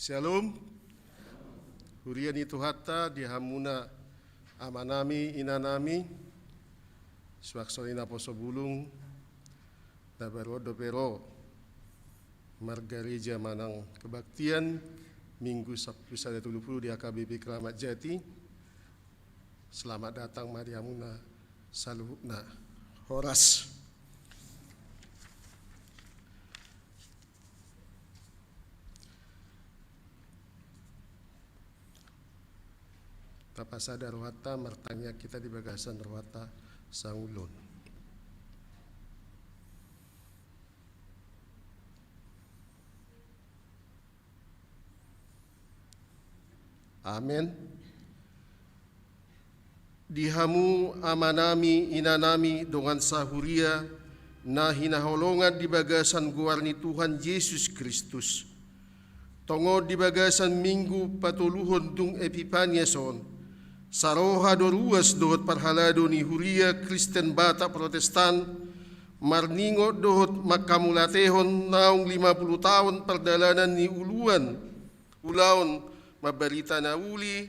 Shalom. Huriani Tuhatta dihamuna amanami inanami swaksolina poso bulung dabaro dopero margareja manang kebaktian Minggu Sabtu Sada 30 di AKBP Keramat Jati. Selamat datang Mariamuna Saluhna Horas. Tapasada rohata martanya kita di bagasan rohata sangulun. Amin. Dihamu amanami inanami dongan sahuria na hinaholongan di bagasan guarni Tuhan Yesus Kristus. Tongo di bagasan Minggu patuluhon dung Epipaniason. Saroha doruas dohot parhalado ni huria Kristen Batak Protestan marningo dohot makamulatehon naung 50 tahun perdalanan ni ulaon mabarita na uli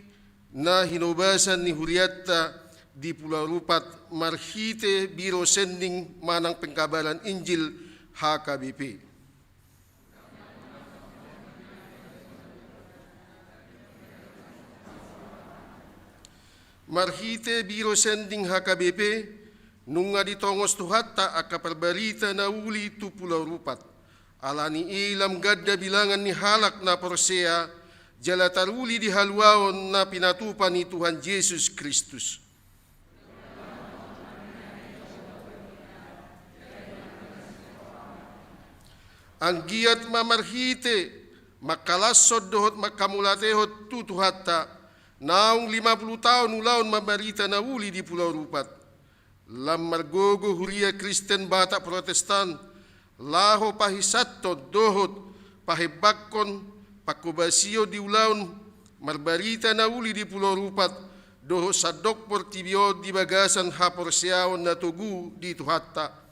na hinobasan ni huriatta di Pulau Rupat marhite biro sending manang pengkabalan Injil HKBP. Marhite biro sending HKBP nunga ditongos tuhatta aka perbarita na uli tu Pulau Rupat. Alani ilam gadda bilangan ni halak na porsea jalataruli di haluaon na pinatupan ni Tuhan Yesus Kristus. Ang giat mamarhite makalasod dohot makamulatehot tu tuhatta naung 50 tahun ulaon mabarita na uli di Pulau Rupat. Lam margogo huria Kristen Batak Protestan laho pahisato dohot pahibakkon pakubasio di ulaon marbarita na uli di Pulau Rupat dohot sadok portibio di bagasan haporseaon na tugu di tuhatta.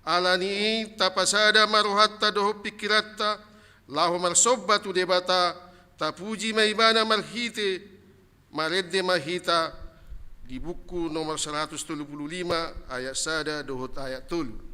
Alani tapasada maruhatta doho pikiratta laho marsobba tu debata tapuji maibana marhite maredde mahita di buku nomor 135 ayat sada dohot ayat 3.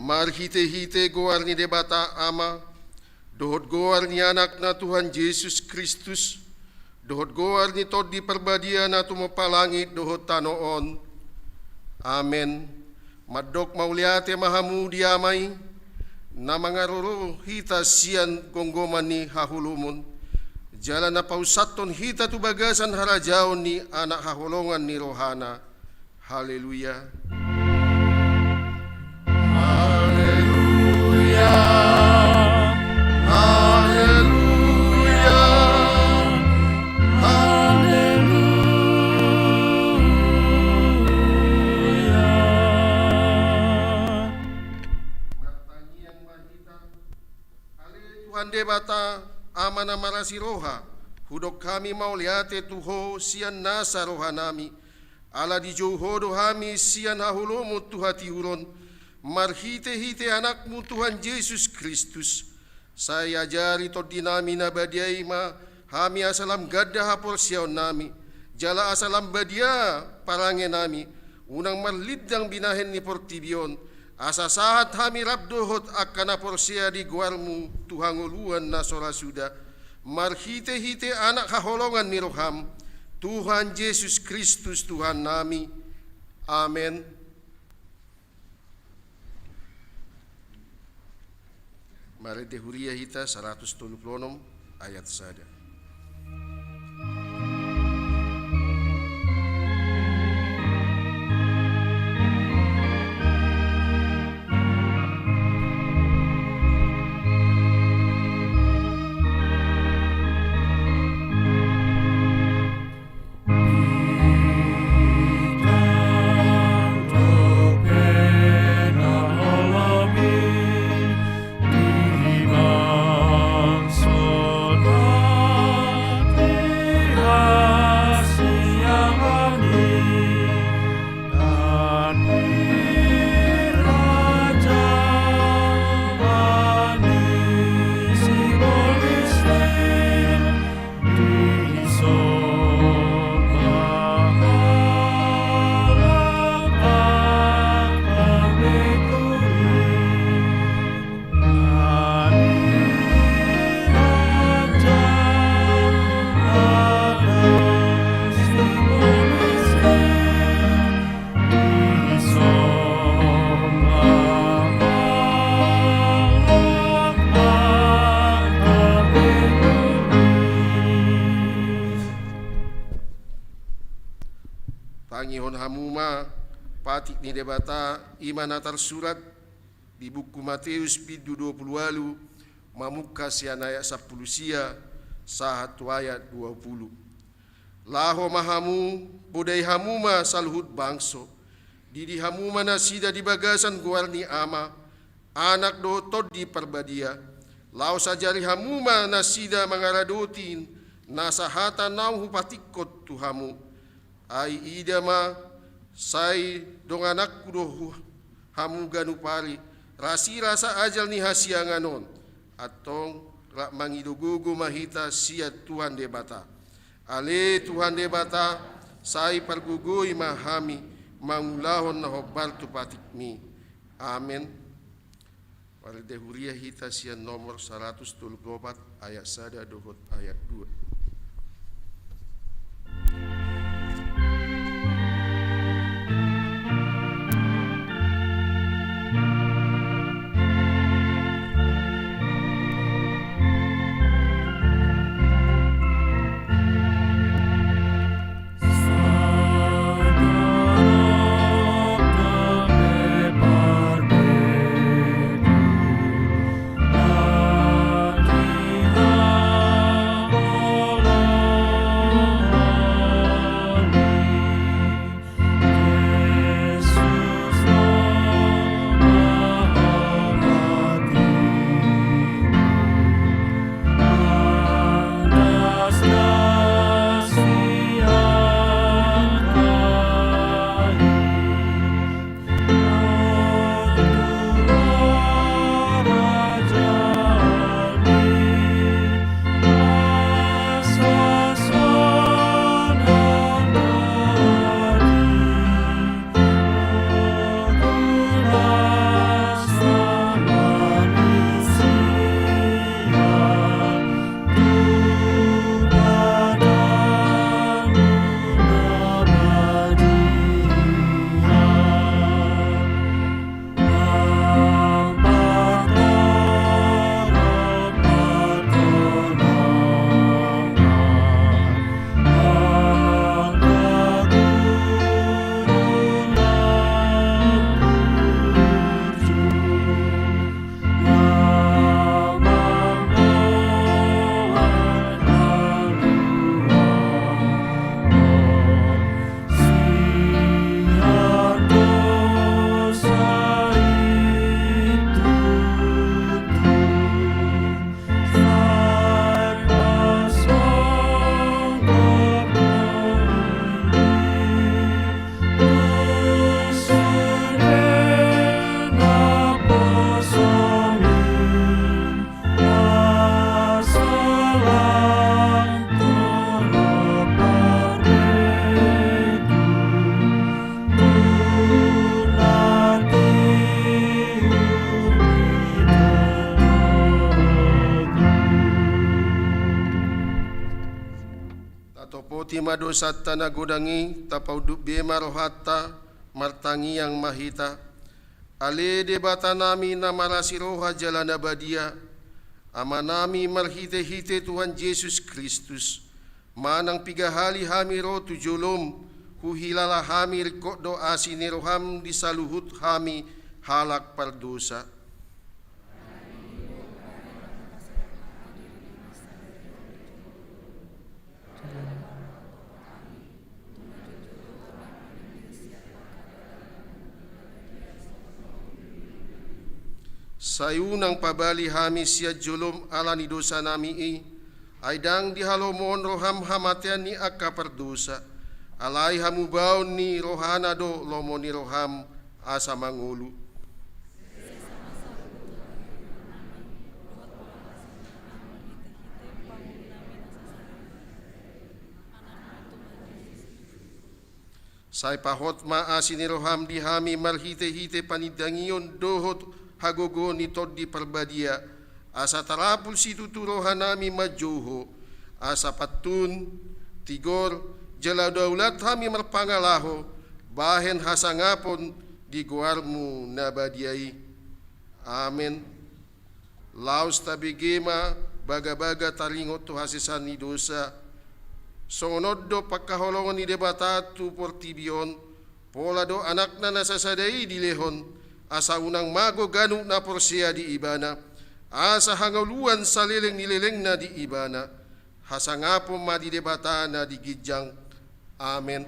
Marhite-hite goarni debata ama Dohot goar ni anak na Tuhan Yesus Kristus, dohot goar ni tod di perbadia na tumapalangit dohot tanoon. Amen. Madok mauliate mahamu diamay, na mga roro hita siyan gonggoman ni hahulumon. Jala na pausaton hita tubagasan harajaon ni anak hahulongan ni rohana. Haleluya. Haleluya. Haleluya. Haleluya. Martangian mahita, ale Tuhan debata amana marasi roha, hudok kami mauliate tuho sian nasa roha nami, ala di johodo hami sian hahulomu tuhati huron, marhite-hite anakmu Tuhan Yesus Kristus. Saya jari to dinami na badiay ma, hami asalam gadda hapor siyaw nami, jala asalam badia parange nami, unang marlidang binahen ni Portibion, asasahat hami rabdohot akana porsia di guarmu tuhanguluan na sorasuda, marhite-hite anak haholongan ni roham, Tuhan Yesus Kristus Tuhan nami. Amen. Mari dehuria hita 176 ayat sada. Pangihon hamuma patik ni debata iman atar surat di buku Matius pidu 20 mamuka sian ayat 10 sia sahatu ayat 20. Laho mahamu bodai hamuma salhut bangso didi hamuma nasida di bagasan guarni ama anak do tod di perbadia lao sajari hamuma nasida mangaradotin nasahata nau hupatikot tuhamu ai idama sai dong anakku do hamu ganupari rasi rasa ajal ni hasianganon atong rak mangidogogo mahita sia Tuhan debata ale Tuhan debata sai pergugoi mahami mangulahon na hobar tu patikmi. Amen. Wal dehuria hita sia nomor 134 ayat 1 dohot ayat 2. tima dosa tanah godangi tapau duk bema rohata martangi yang mahita. Ale debata nami namarasi roha jalan abadia. Amanami marhite-hite Tuhan Yesus Kristus. Manang pigahali hami ro tujulom. Huhilala hami rikok doa siniroham disaluhut hami halak pardosa. Sayunang pabali hami siya julom ala ni dosa nami aidang dihalomon roham hamatian ni akka pardosa alai hamubaon ni rohana do lomo ni roham asa mangulu. Sai pahot maasi ni roham di hami marhite-hite panidangion dohot hagogo ni todi perbadia asa tarapul situ turohanami majoho asa patun tigor jala daulat hami merpangalaho bahen hasangapon di guarmu nabadiai. Amen. Laus tabigema baga-baga talingot tu hasisan ni dosa sonoddo pakaholongon ni debatatu portibion pola do anakna nasasadai di lehon asa unang mago ganu na porsia di ibana asa hangaluan salileng nileleng na di ibana hasangapo ma di debata na di gijang. Amen.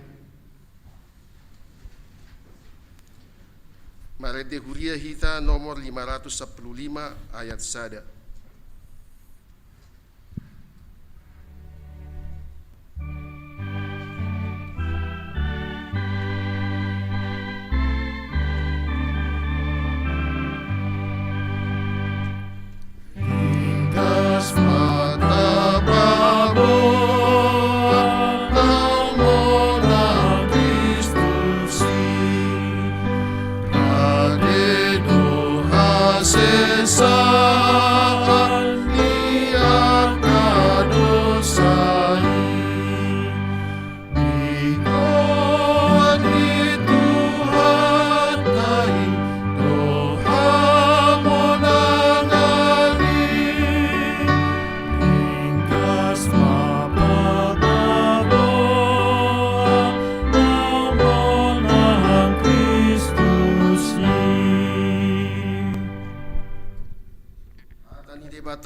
Marede Huria Hita nomor 515 ayat sada.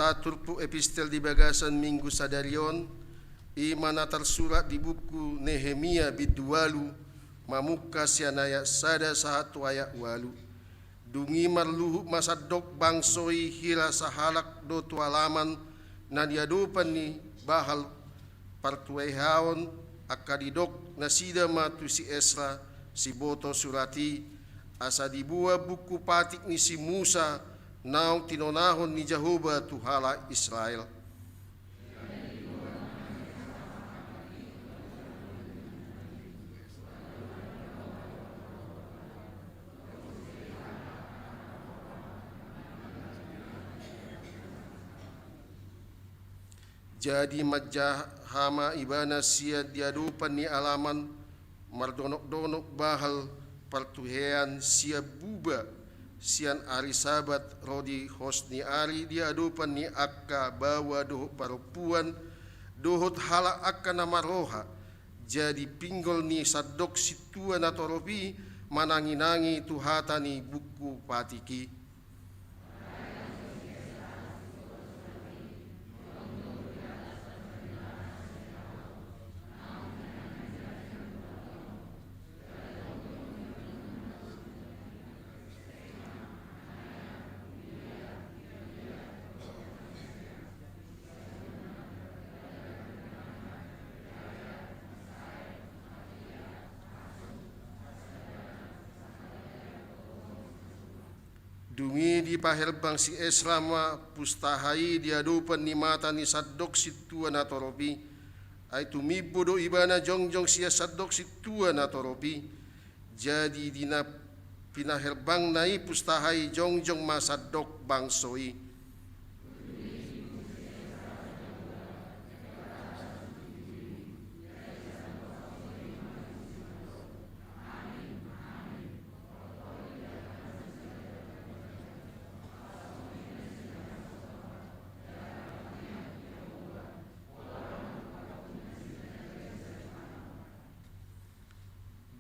Turpu epistel di bagasan minggu sadarion imana tersurat di buku Nehemia bidwalu mamuka sianaya sada satu ayat walu dungi marluhu masadok bangsoi hila sahalak do tualaman na diadupan ni bahal partuehaon akadidok nasida matu si Esra si boto surati asa dibuat buku patik ni si Musa naung tinonahon ni Jehovah Tuhala Israel. Jadi majahama ibana sia diadupan ni alaman mardonok-donok bahal partuhean sia buba sian ari sabat rodi hosni ari diadupan ni akka bawa dohut parupuan dohut hala akka nama roha jadi pinggol ni sadok situa natorobi manangi-nangi tuhata ni buku patiki. Dungi di paherbang si Esrama pustahai diadupan ni mata ni sadok situa natoropi ai tumibo do ibana jongjong sia sadok situa natoropi jadi dina pinaherbang nai pustahai jongjong masadok bangsoi.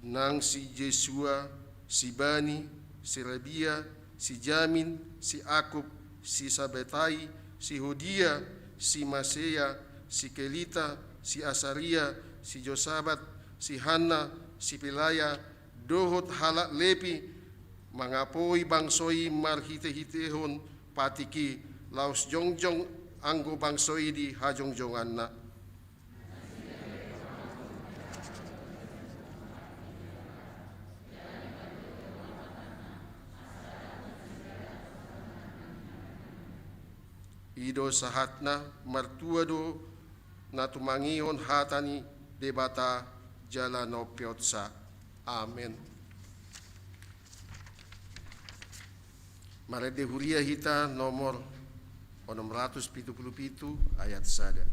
nang si Jesua, si Bani, si Rabia, si Jamin, si Akub, si Sabetai, si Hodia, si Masea, si Kelita, si Asaria, si Josabat, si Hanna, si Pelaya, dohot halak lepi, mangapoi bangsoi marhite-hitehon patiki, laos jongjong anggo bangsoi di hajongjonganna. Ido sahatna martua do natumangihon hatani debata jalano piotsa. Amen. Marede huria hita nomor 677 ayat sada.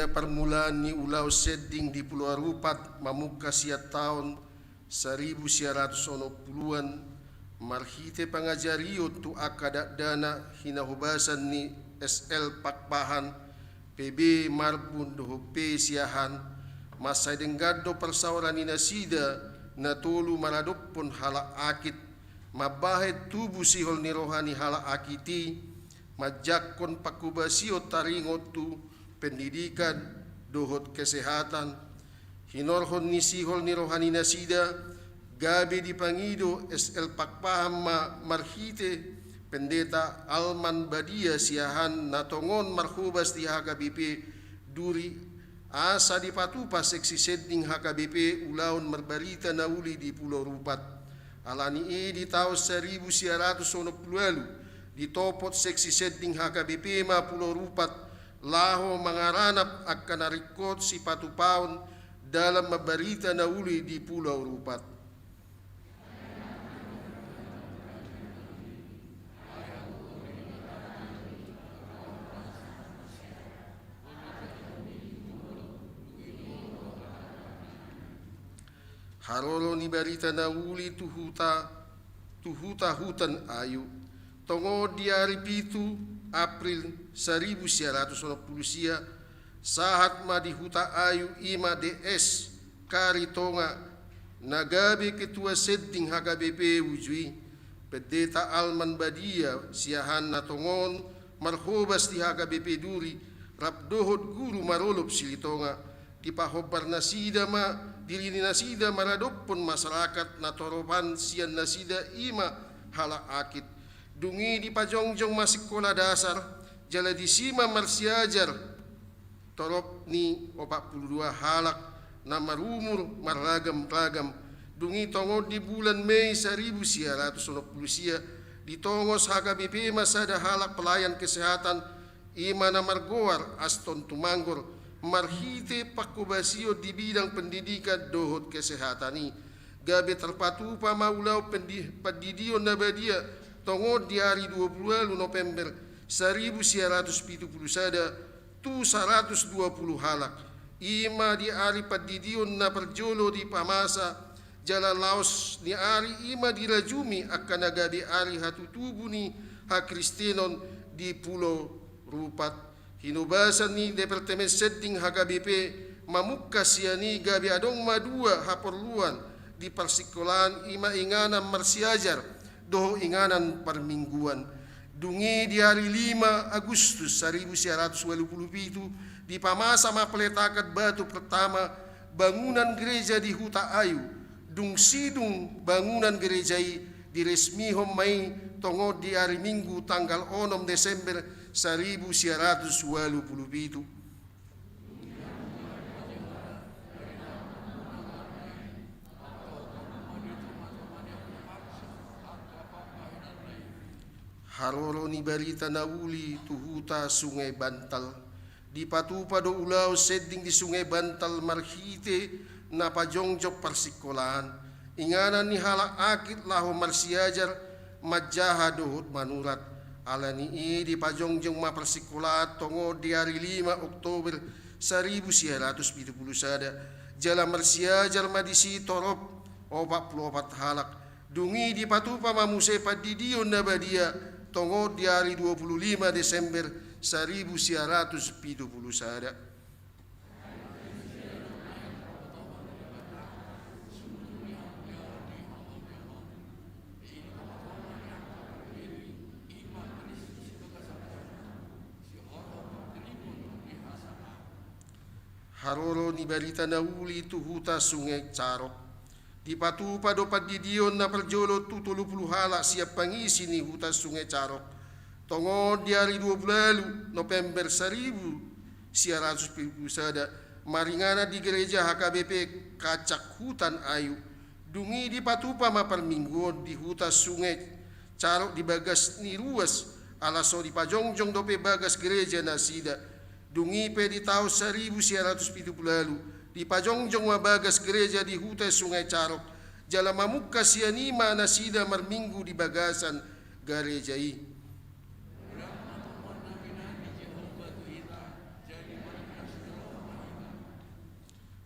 Permulaan ni ulau seding di Pulau Rupat mamuka siat tahun 1980-an marhite pangajario tu akadak dana hinahubasan ni SL Pakpahan PB Marbun doho P siahan masa denggado persauran ni nasida na tolu maradopon hala akit mabahet tubuh sihol ni rohani hala akiti majakon pakubasio taringot tu pendidikan, dohot kesehatan, hinorhon ni sihol ni rohani nasida, gabe di pangido SL Pakpaham marhite, pendeta Alman Badia siahan natongon marhubas di HKBP duri, asa di patupa seksi seding HKBP ulaun merbarita nauli di Pulau Rupat. Alani di tahun 1990 di topot seksi seding HKBP ma Pulau Rupat laho mangaranap akan narikot si patupaon dalam mabarita nauli di Pulau Rupat. Harolo ni barita nauli tuhuta hutan ayu tongo di hari pitu April 1990 sahat ma di huta ayu ima DS Karitonga nagabe ketua setting HKBP wujui pendeta Alman Badia siahan natongon marhobas di HKBP duri rabdohot guru marolop silitonga di pahobar nasida ma diri nasida maradopon masyarakat natoroban sian nasida ima hala akit dungi di pajongjong masikola dasar jala di sima marsiajar torop ni 42 halak na marumur maragam-ragam dungi tongo di bulan Mei 1990 di tongos HKBP masada halak pelayan kesehatan ima na margoar Aston Tumanggor marhite pakubasio di bidang pendidikan dohot kesehatan ni gabe terpatupa maulau pendidion nabadia tongod di hari 20 November 1970 sada tu 120 halak ima di hari padidion na perjolo di pamasa jala laos ni hari ima dirajumi akan nagabi hari hatutubu ni hakristenon di Pulau Rupat hinubasan ni departemen setting HKBP mamukka siani gabi adong madua haperluan di persikolahan ima inganan marsiajar doho inganan permingguan. Dungi di hari 5 Agustus 1987 di pamasa mapeletakat batu pertama bangunan gereja di Huta Ayu. Dung sidung bangunan gerejai diresmihom mai tongo di hari Minggu tanggal 6 Desember 1987. Haroro ni barita nauli tuhuta Sungai Bantal. Di patupa do ulau seding di Sungai Bantal marhite na pajongjok persikolahan. Inganan ni hala akit laho marsiajar majaha dohut manurat. Alani di pajongjong ma persikolahan tongo di hari 5 Oktober 1970 sada. Jala marsiajar madisi torop 44 halak. Dungi di patupa mamuse padidion na badia tongo di hari 25 Desember 1970 sada. Haroro ni barita nauli tuhuta Sungai Carok. Di patupa do padidion na perjolo 70 halak siap pangisi ni huta Sungai Carok. Tongo di hari 20 November 1970 sada maringana di gereja HKBP Kacak Hutan Ayu. Dungi di patupa mapermingguan di huta Sungai Carok di bagas ni ruas alaso di pajongjong dope bagas gereja nasida. Dungi pe di tahun 1970 di pajongjong mabagas gereja di huta Sungai Carok jala mamukka sianima nasida marminggu di bagasan garejai.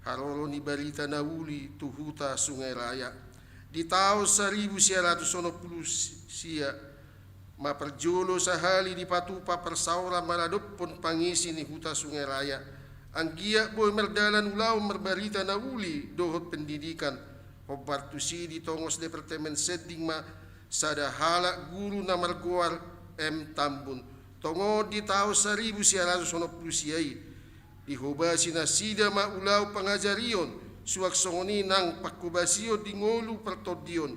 Haroro ni barita nauli tuhuta Sungai Raya. Di tahun 1990 sia maperjolo sahali di patupa persaura maladopon pangisi ni huta Sungai Raya. Anggia boy merdalan ulau merbarita nauli dohot pendidikan Hobartusi di tongos departemen seding ma sada halak guru na margoar M Tambun tongo di tahun 1990 siai di hobasi na sida ma ulau pangajarion suak songoni nang pakubasio di ngolu pertodion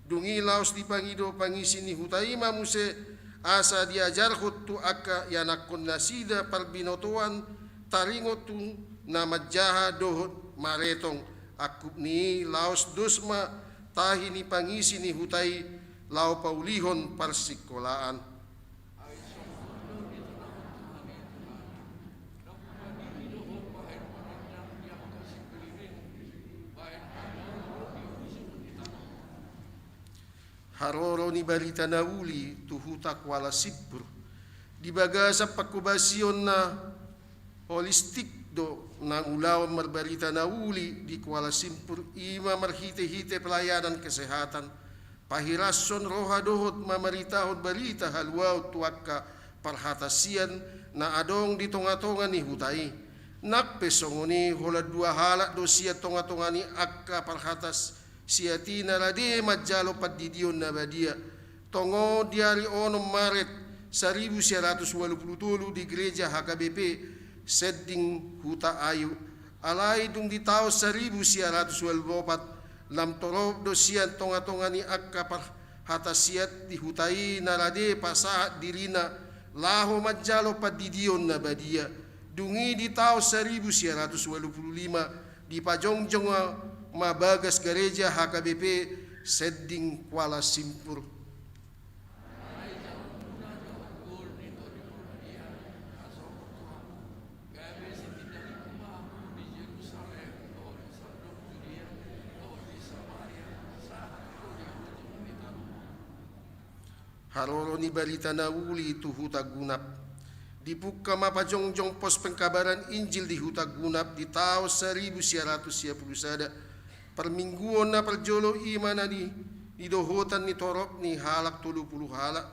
dungi laos di pangido pangisi ni hutaima muse asa diajar hutu aka yanakon nasida parbinotuan taringotung na majaha dohot maretong akup ni laos dosma tahi ni pangisi ni hutai lau paulihon parsikolaan. Haroro ni barita nauli tuhuta Kuala Sipur di bagasa pakubasion na holistik do nang ulaw marbarita nauli di Kuala Simpur ima marhite-hite pelayanan kesehatan pahirason roha dohot mamaritahot barita halwaw tuakka parhatasian na adong di tonga-tonga ni hutai nak pesongoni hola 2 halak do sia tonga-tonga ni akka parhatas siatina lade majalo padidion na badia tongo diari onom Maret 1987 di gereja HKBP seding Huta Ayu alai dung di tahun 1924 lam torob do sian tonga-tonga ni akka hatasiat di hutai nalade pasahat dirina laho majalo padidion na badia dungi di tahun 1985 di pajongjong mabagas gereja HKBP seding Kuala Simpur. Haroro ni barita nauli tu Huta Gunap. Di buka mapajongjong pos pengkabaran Injil di Huta Gunap di tahun 1910 sada. Permingguan na perjolo imana di dohotan ni torop ni halak 30 halak.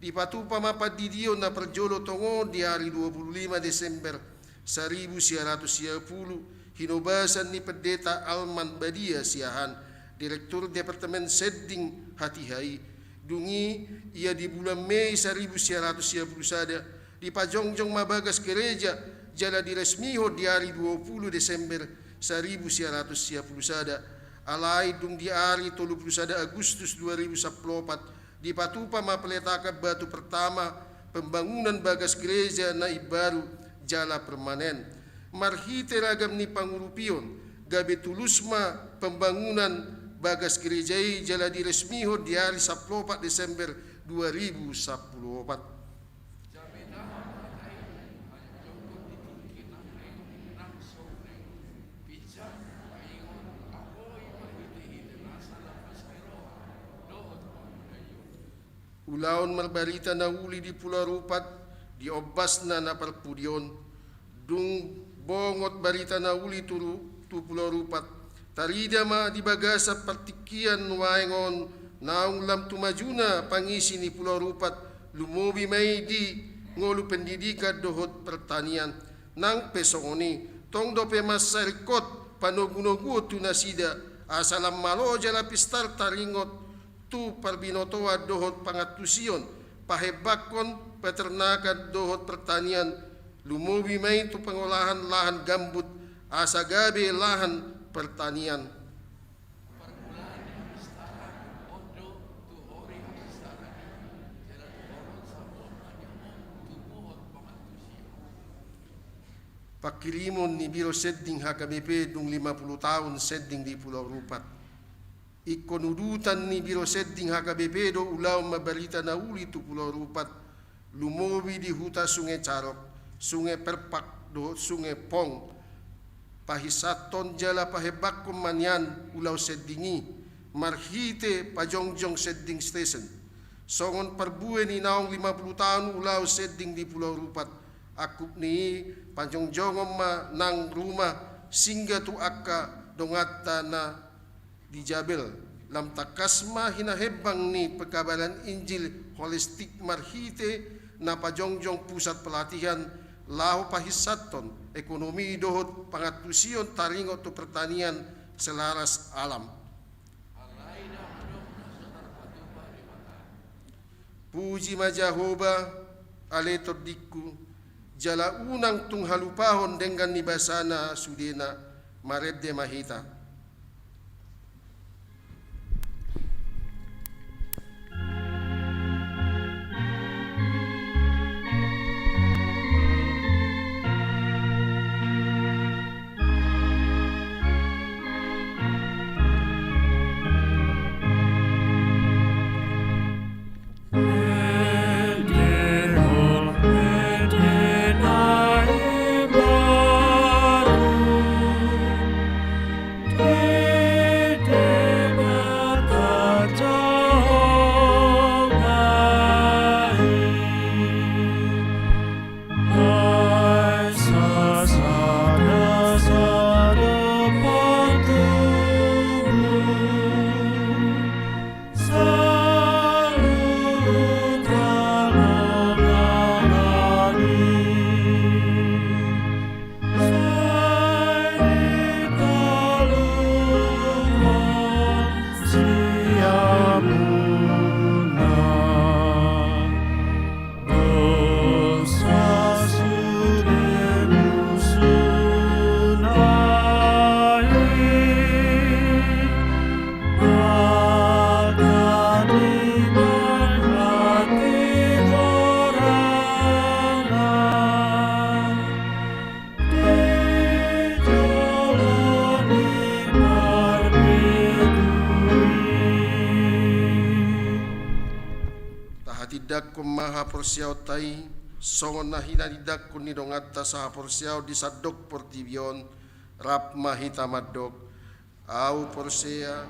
Di patupa mapadidion na perjolo tongo di hari 25 Desember 1910 hinobasan ni pendeta Alman Badia siahan Direktur Departemen Sedding Hatihai, dungi ia di bulan Mei 1931 di pajongjong mabagas gereja jala diresmiho di hari 20 Desember 1931 alai dung di hari 31 Agustus 2014 di patupa mapeletakan batu pertama pembangunan bagas gereja naib baru jala permanen marhite ragam ni pangurupion gabe tulusma pembangunan bagas gerejai jala diresmiho di hari 14 Desember 2014. Ulaon marbarita na uli di Pulau Rupat di obas na naparpudion dung bongot barita na uli tu Pulau Rupat tarida ma di bagasa partikian waengon naung lam tumajuna pangisi ni Pulau Rupat lumobi may di ngolu pendidikan dohot pertanian nang pesongoni tong dope masarikot panogunogu tu nasida asalam malo jala pistar taringot tu parbinotoa dohot pangatusion pahebakon peternakan dohot pertanian lumobi may tu pengolahan lahan gambut asagabe lahan pertanian. Pakirimon ni Biro Sedding HKBP dung 50 tahun Sedding di Pulau Rupat. Ikonudutan ni Biro Sedding HKBP do ulaw mabarita na uli tu Pulau Rupat lumobi di huta Sungai Carok, Sungai Perpak do Sungai Pong pahisaton jala pahebak manyan ulaw Seddingi marhite pajongjong Sedding Station songon parbue ni naong 50 tahun ulaw Sedding di Pulau Rupat akup ni pajongjongom ma nang rumah singga tu akka dongata na di Jabel lam takasma hinahebang ni pekabalan Injil holistik marhite na pajongjong pusat pelatihan lahu pahisaton ekonomi dohot pangatusion taringot tu pertanian selaras alam. Puji majahoba aletor dikku jala unang tung halupahon dengan nibasana sudena maredde mahita. Maha porsiao tai songon nahina didak kuni dongata saha porsiao disadok portibion rap mahita madok au porsia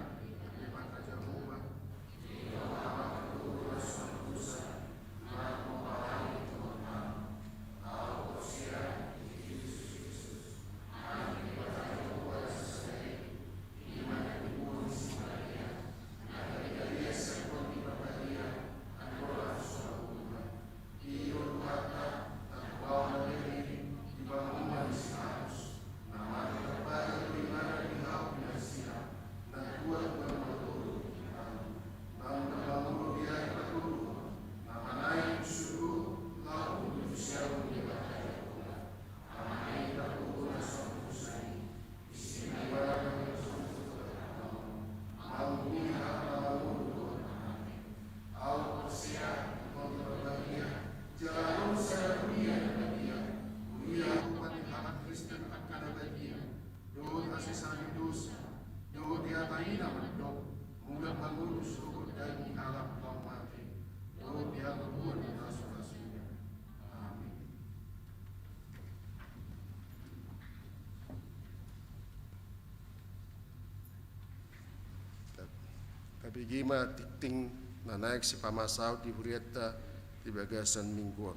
Bigima tikting na naik si pamasaw di huriata di bagasan mingguan.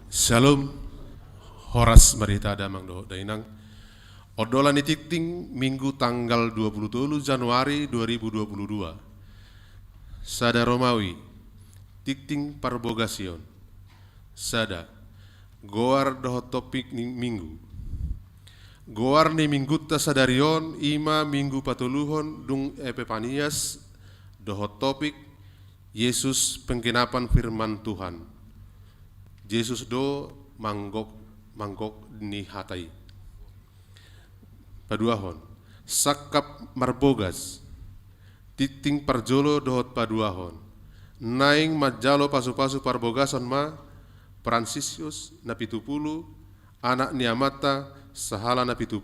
Shalom, Horas Marita Damang Do Dainang. Odolan itikting Minggu tanggal 27 Januari 2022. Sada Romawi, tikting parbogasion. Sada, goar doho topik minggu. Goar ni mingguta sadarion ima minggu patuluhon dung Epifanias doho topik Yesus penggenapan firman Tuhan. Yesus do manggok ni hatai. Paduahon, sakap marbogas, titing parjolo dohot paduahon, naing majalo pasu-pasu parbogason ma, Fransisius na 70, anak ni Amata, sahala na 70,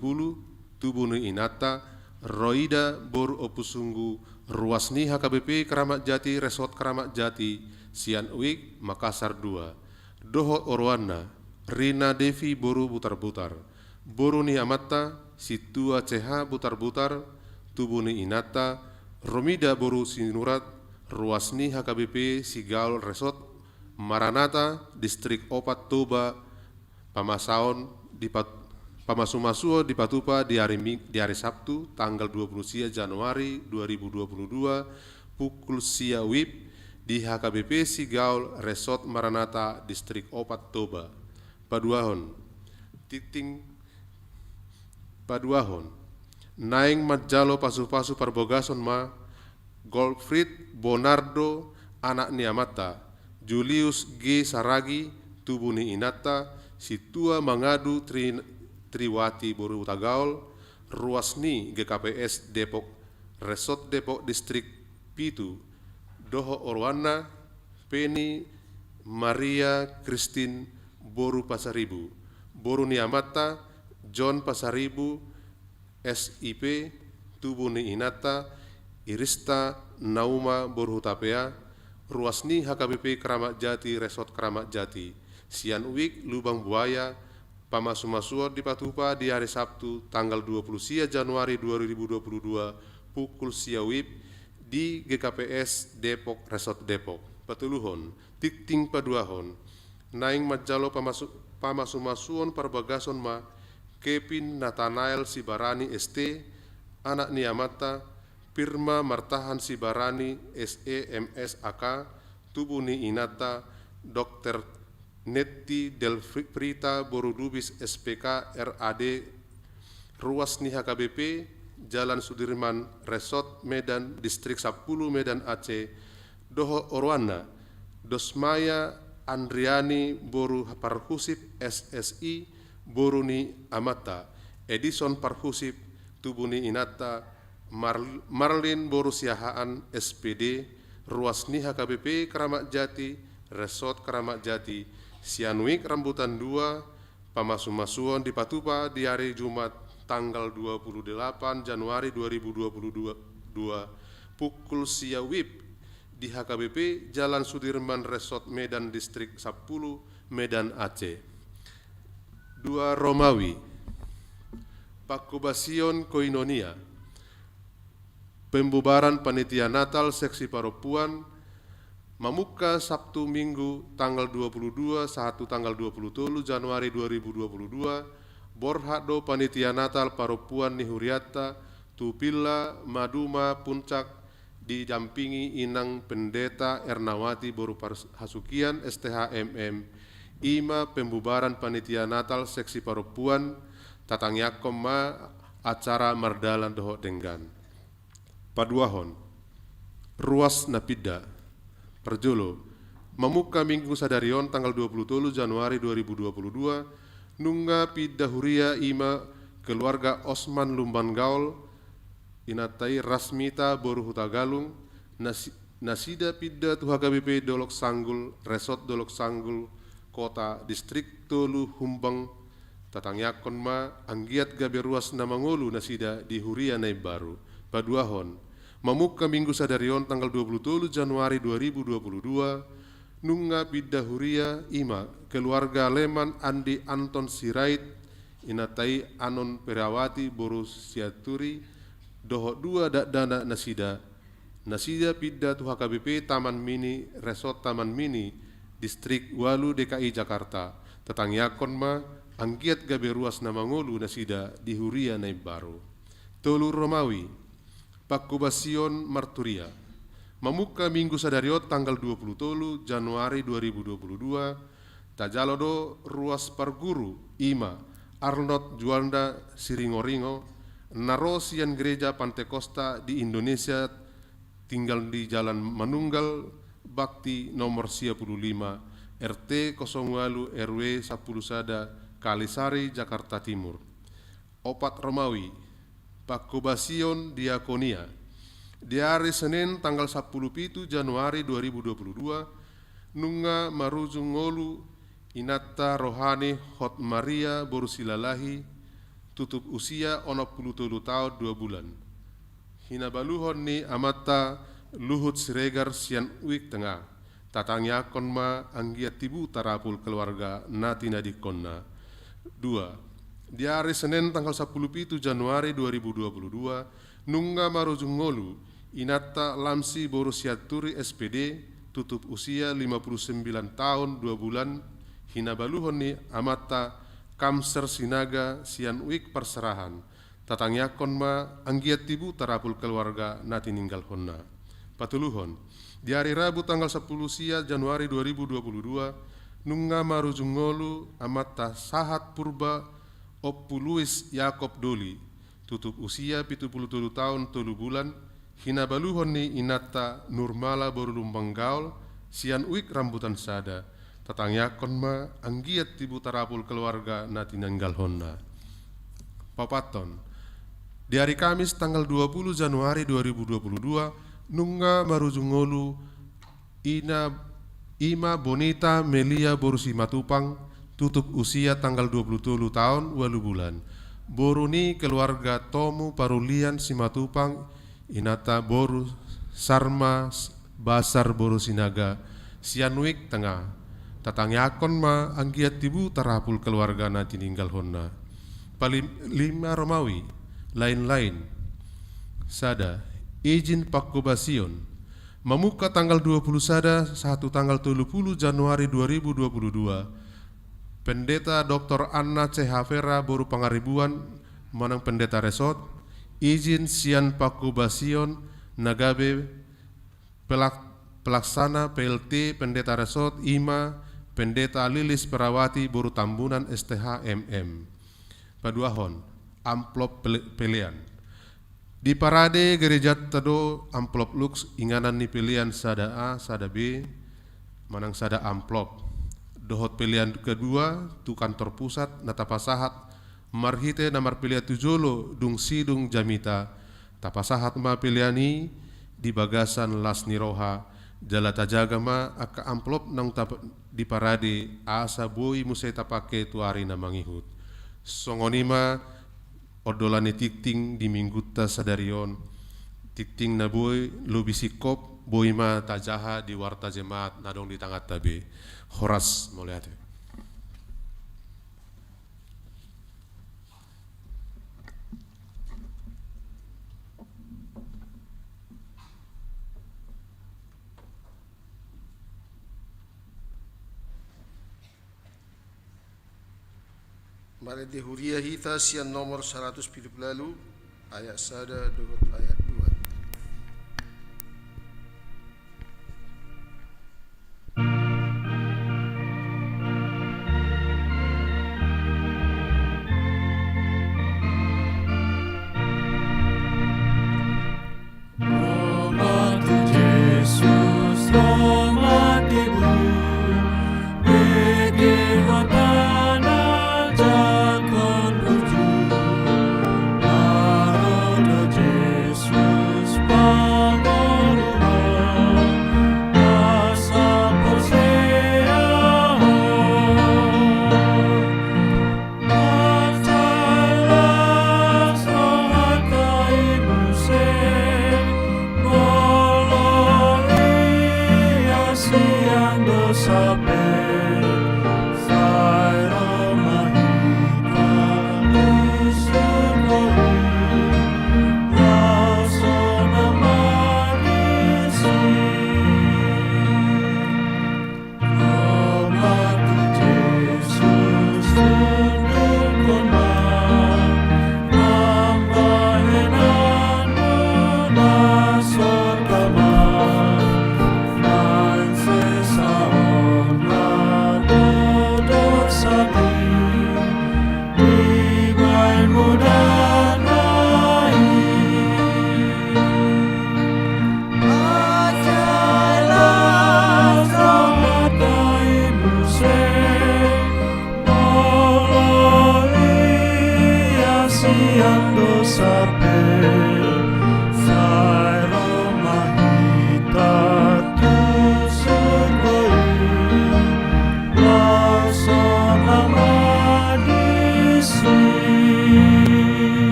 tubuh ni Inata, Roida boru opusunggu, ruas ni HKBP Keramat Jati, Resort Keramat Jati, Sian Uik, Makassar 2. Doho Orwana, Rina Devi boru butar-butar, boru ni Amata, Situa CH butar-butar, tubuh ni Inata, Romida boru sinurat, ruas ni HKBP Sigaul Resort, Maranata, Distrik Opat Toba, Pamasaon, Pamasumasuo di Patupa di hari Sabtu, tanggal 20 Januari 2022, pukul sia WIB, di HKBP Sigaul Resort Maranata Distrik Opat Toba. Paduahon, titing paduahon, naing majalo pasu-pasu parbogason ma, Goldfried Bonardo anak ni Amata, Julius G. Saragi tubuh ni Inata, Situa Mangadu Triwati boru Tagaul, ruasni GKPS Depok Resort Depok Distrik Pitu, Doho Orwana, Penny Maria Christine boru Pasaribu, boru ni Amata, John Pasaribu, SIP, tubuh ni Inata, Irista Nauma boru Tapea, ruasni HKBP Keramat Jati, Resort Keramat Jati, Sian Uik, Lubang Buaya, Pamasumasuo di Patupa di hari Sabtu, tanggal 20 Januari 2022, pukul siawib, di GKPS Depok Resort Depok. Patuluhon, tikting paduahon, naing majalo pamasumasuon parbagason ma, Kevin Nathanael Sibarani ST, anak ni Amata, Firma Martahan Sibarani SE MSAK, tubuh ni Inata, Dr. Netti Delfrita Borudubis SPK RAD, ruas ni HKBP Jalan Sudirman Resort Medan Distrik 10 Medan Aceh, Doho Orwana, Dosmaya Andriani boru Parhusip SSI boru ni Amata, Edison Parhusip tubuh ni Inata, Marlin boru Siahaan SPD, ruas ni HKBP Keramat Jati, Resort Keramat Jati, Sianuik Rambutan 2, Pamasumasuon di Patupa di hari Jumat tanggal 28 Januari 2022, pukul siawib di HKBP Jalan Sudirman Resort Medan Distrik 10 Medan Aceh. 2 Romawi, Pakubasion Koinonia, pembubaran panitia Natal seksi Paropuan, Mamuka Sabtu Minggu tanggal 22 1 tanggal 27 Januari 2022, Borhado panitia Natal Paropuan Nihuriata, Tupila Maduma Puncak didampingi Inang Pendeta Ernawati boru Hasukian STHMM, Ima pembubaran panitia Natal seksi Paropuan, Tatangyakom ma acara Mardalan Doho Denggan. Paduahon, ruas Napida, Perjolo, Mamuka Minggu Sadarion tanggal 27 Januari 2022, Nungga Pidda Huria Ima keluarga Osman Lumban Gaul, Inatai Rasmita boru Hutagalung, Nasida Pidda tu HKBP Dolok Sanggul, Resort Dolok Sanggul, Kota Distrik Tolu Humbang, Tatangyakon ma Anggiat Gabe ruas Namangolu Nasida di Huria Nai Baru, Paduahon, mamuka minggu sadarion tanggal 27 Januari 2022, nunga bidahuria ima keluarga Leman Andi Anton Sirait, inatai Anon Perawati Borus Siaturi, doho dua dana nasida pidda tu HKBP Taman Mini Resort Taman Mini Distrik Walu DKI Jakarta, tetangyakon ma angkiat gabe ruas na mangolu nasida di huria naib baru. Tolu Romawi, Pakubasion Marturia, mamuka minggu sadariot tanggal 20 Januari 2022, tajalodo ruas parguru ima Arnold Juanda Siringoringo, narosian gereja Pantekosta di Indonesia tinggal di Jalan Manunggal Bakti nomor 55 RT 08 RW 10 Sada Kalisari Jakarta Timur. Opat Romawi, Pakubasion Diakonia, di hari Senin tanggal 10 Januari 2022, nunga marujung ngolu inatta rohani Hot Maria Borusilalahi, tutup usia 67 tahun 2 bulan. Hinabaluhon ni amata Luhut Siregar sian uik tengah, tatangyakon ma anggiat tibu tarapul keluarga natina dikonna. 2. Di hari Senin tanggal 10 Januari 2022, nunga marujung ngolu inatta Lamsi Borusiaturi SPD, tutup usia 59 tahun 2 bulan, hinabaluhon ni amata Kamser Sinaga sian uik perserahan, tatangyakon ma anggiat tibu tarapul keluarga nati ninggal honna. Patuluhon, di hari Rabu tanggal 10 Januari 2022, nunga marujung ngolu amata Sahat Purba Oppuluis Yakob Doli, tutup usia 77 tahun 3 bulan, hinabaluhon ni inatta Nurmala Borulumbang Gaul sian uik rambutan sada, tatangyakon ma anggiat tibu tarapul keluarga nati nanggal honna. Papaton, di hari Kamis tanggal 20 Januari 2022, nunga marujung ngolu Ima Bonita Melia Borusi Matupang, tutup usia tanggal 27 tahun 8 bulan. Boruni keluarga Tomu Parulian Simatupang, inata Boru Sarma Basar Borusinaga sianuik tengah, tatangyakon ma anggiat tibu tarapul keluarga nanti ninggal honna. Lima Romawi, lain-lain sada izin Pakubasion, mamuka tanggal 20 Sada 1 tanggal 30 Januari 2022, Pendeta Dr. Anna C. Havera Boru Pangaribuan manang Pendeta Resort, izin sian Pakubasion nagabe pelaksana PLT Pendeta Resort Ima Pendeta Lilis Perawati Boru Tambunan STH MM. Paduahon, amplop pilihan. Di parade gereja Tado amplop lux inganan ni pilihan sada A, sada B, manang sada amplop. Dohot pilihan kedua tu kantor pusat na tapasahat marhite namar pilihan tujolo dung sidung jamita, tapasahat ma pilihani di bagasan las niroha jalata jagama aka amplop nang di parade asa boi musai tapake tuari na mangihut. Songonima odolani tikting di mingguta sadarion, tikting na boy lubisikop boy ma tajaha di warta jemaat nadong di tangat tabe. Horas moliate. Mari dihuria hita sian nomor 170 lalu ayat sada dohot ayat 2. Yesus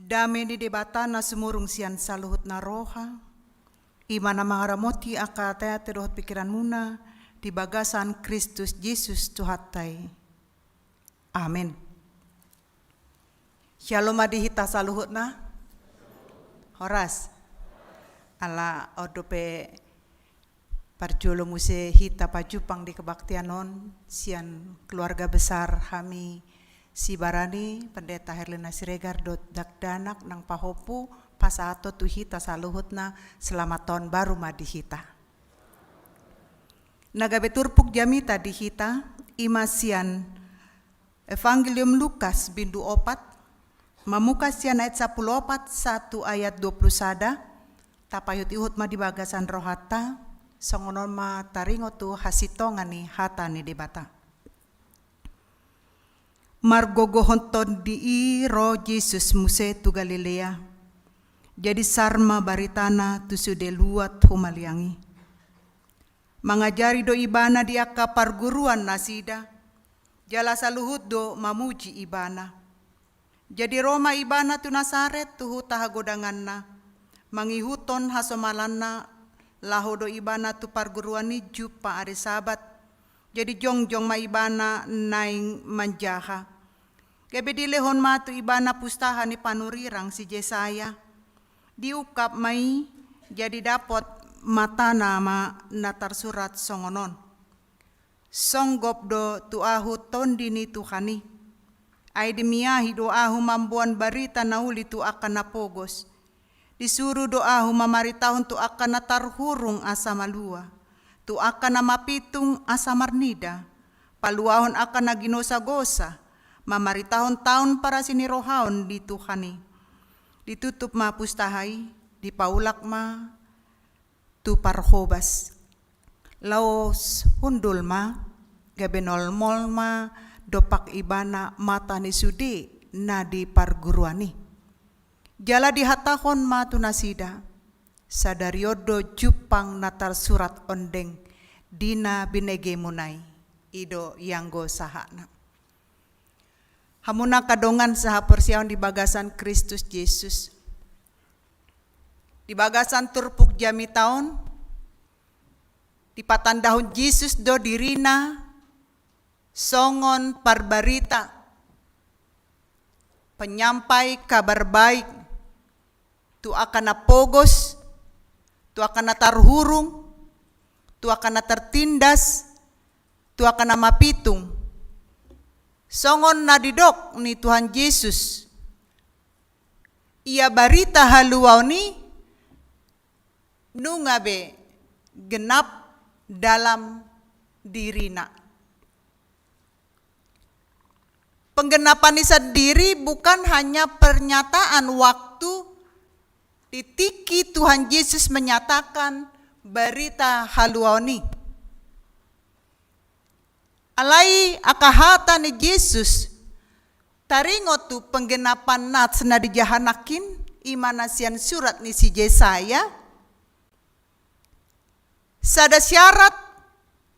Dame di debatana sumurung sian saluhut na roha, imana mangaramoti akataya terohot pikiran muna, di bagasan Kristus Yesus Tuhatai. Amin. Shalom adihita saluhut na. Horas. Ala odope parjolo muse hita pajupang di kebaktianon sian keluarga besar kami si Barani, Pendeta Herlina Siregar dakdanak nang pahopu pasato tuhita saluhutna selamat tahun baru madihita. Nagabe turpuk jamita dihita imasian Evangelium Lukas bindu 4 mamuka sian ayat 14 1 ayat 21 tapayut ihut ma di bagasan rohata songonon ma taringo tu hasitongani hatani debata. Margogohonton di ro Jesus muse tu Galilea. Jadi sarma baritana tu sude luat humaliangi. Mangajari do ibana di akka parguruan nasida. Jala saluhut do mamuji ibana. Jadi Roma ibana tu Nasaret tu hutaha godanganna. Mangihuton hasomalanna lahodo ibana tu parguruan ni jupa ari sabat. Jadi jongjong ma ibana naing manjaha. Kebe dilehon matu ibana pustaha ni panurirang si Jesaya. Diukap mai jadi dapot mata nama natar surat songonon. Songgop do tu ahu tondini tuhani. Ay demiahi do ahu mambuan barita nauli tu akan napogos. Disuruh do ahu mamaritahun tu akan natarhurung asa malua. Tu akan namapitung asa marnida. Paluahon akan naginosa-gosa. Mamaritahon tahun para sini rohaon di Tuhani. Ditutup ma pustahai, dipaulak ma tu parhobas. Laos hundul ma, gabenol mol ma, dopak ibana mata ni sudi na di parguruani. Jala dihatahon ma tu nasida, sadariodo jupang natar surat ondeng, dina binege munai, ido yanggo sahana. Hamuna kadongan saha persiawan di bagasan Kristus Yesus. Di bagasan turpuk jami taon, di patandahun Yesus do dirina, songon parbarita, penyampai kabar baik, tu akan napogos, tu akan natarhurung, tu akan natertindas, tu akan namapitung. Songon nadidok ni Tuhan Yesus. Ia barita haluau ni nungabe genap dalam dirina. Penggenapan ini sendiri bukan hanya pernyataan waktu ditiki Tuhan Yesus menyatakan barita haluau ni. Alai akahata ni Yesus taringo tu penggenapan nat sena dijahanakin imanasian surat ni si Jesaya sada syarat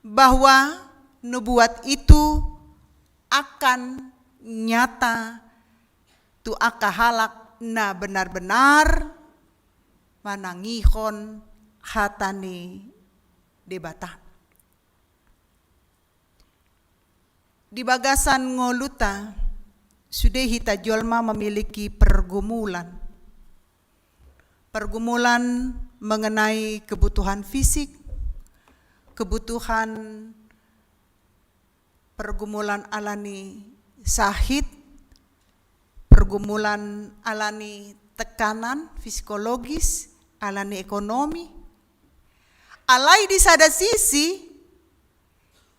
bahwa nubuat itu akan nyata tu akahalak na benar-benar manangihon hatani debata. Di bagasan ngoluta, sudah hita jolma memiliki pergumulan. Pergumulan mengenai kebutuhan fisik, pergumulan alani sahid, pergumulan alani tekanan psikologis, alani ekonomi. Alai di sada sisi,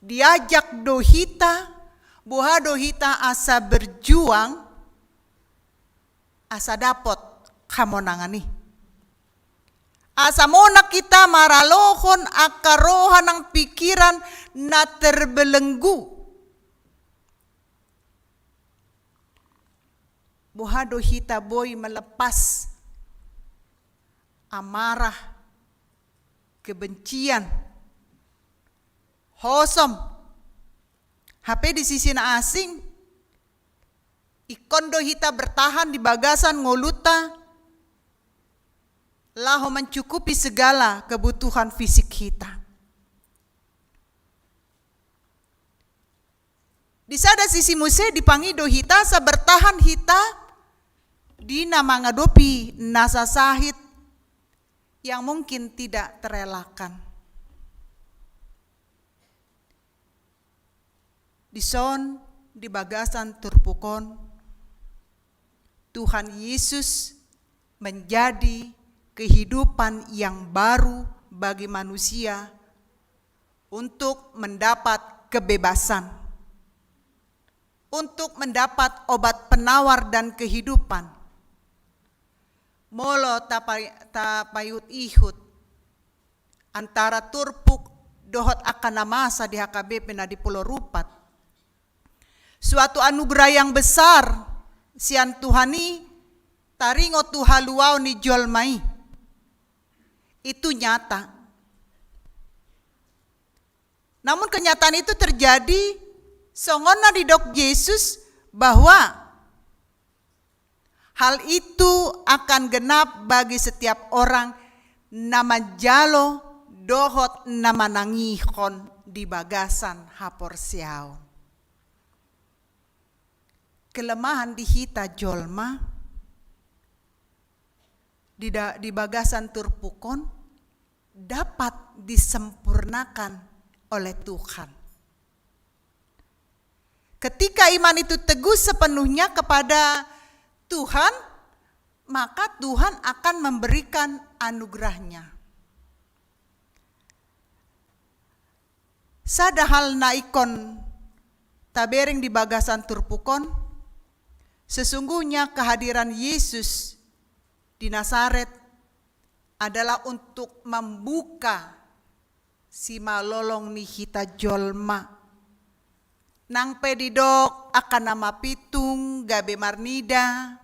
diajak dohita, buha dohita asa berjuang, asa dapot kamonangani. Asa mona kita maralohon akarohan ng pikiran na terbelenggu. Buha dohita boy melepas amarah, kebencian, hosom, HP di sisi na asing, ikondo hita bertahan di bagasan ngoluta, laho mencukupi segala kebutuhan fisik kita. Di sada sisi muse dipangido hita sa bertahan hita di nama ngadopi nasa sahid yang mungkin tidak terelakkan. Di son, di bagasan turpukon, Tuhan Yesus menjadi kehidupan yang baru bagi manusia untuk mendapat kebebasan, untuk mendapat obat penawar dan kehidupan. Molo tapayut ihut antara turpuk dohot akan namasa di HKBP na di Pulau Rupat. Suatu anugerah yang besar sian Tuhani taringo tuhaluau ni jolmai. Itu nyata. Namun kenyataan itu terjadi songona di dok Yesus bahwa hal itu akan genap bagi setiap orang nama jalo dohot nama nangihon di bagasan hapor siao. Kelemahan di hita jolma di bagasan turpukon dapat disempurnakan oleh Tuhan. Ketika iman itu teguh sepenuhnya kepada Tuhan, maka Tuhan akan memberikan anugerahnya. Sadahal naikon tabering di bagasan turpukon, sesungguhnya kehadiran Yesus di Nazaret adalah untuk membuka si malolong ni hita jolma. Nang pedidok akan nama pitung gabe marnida,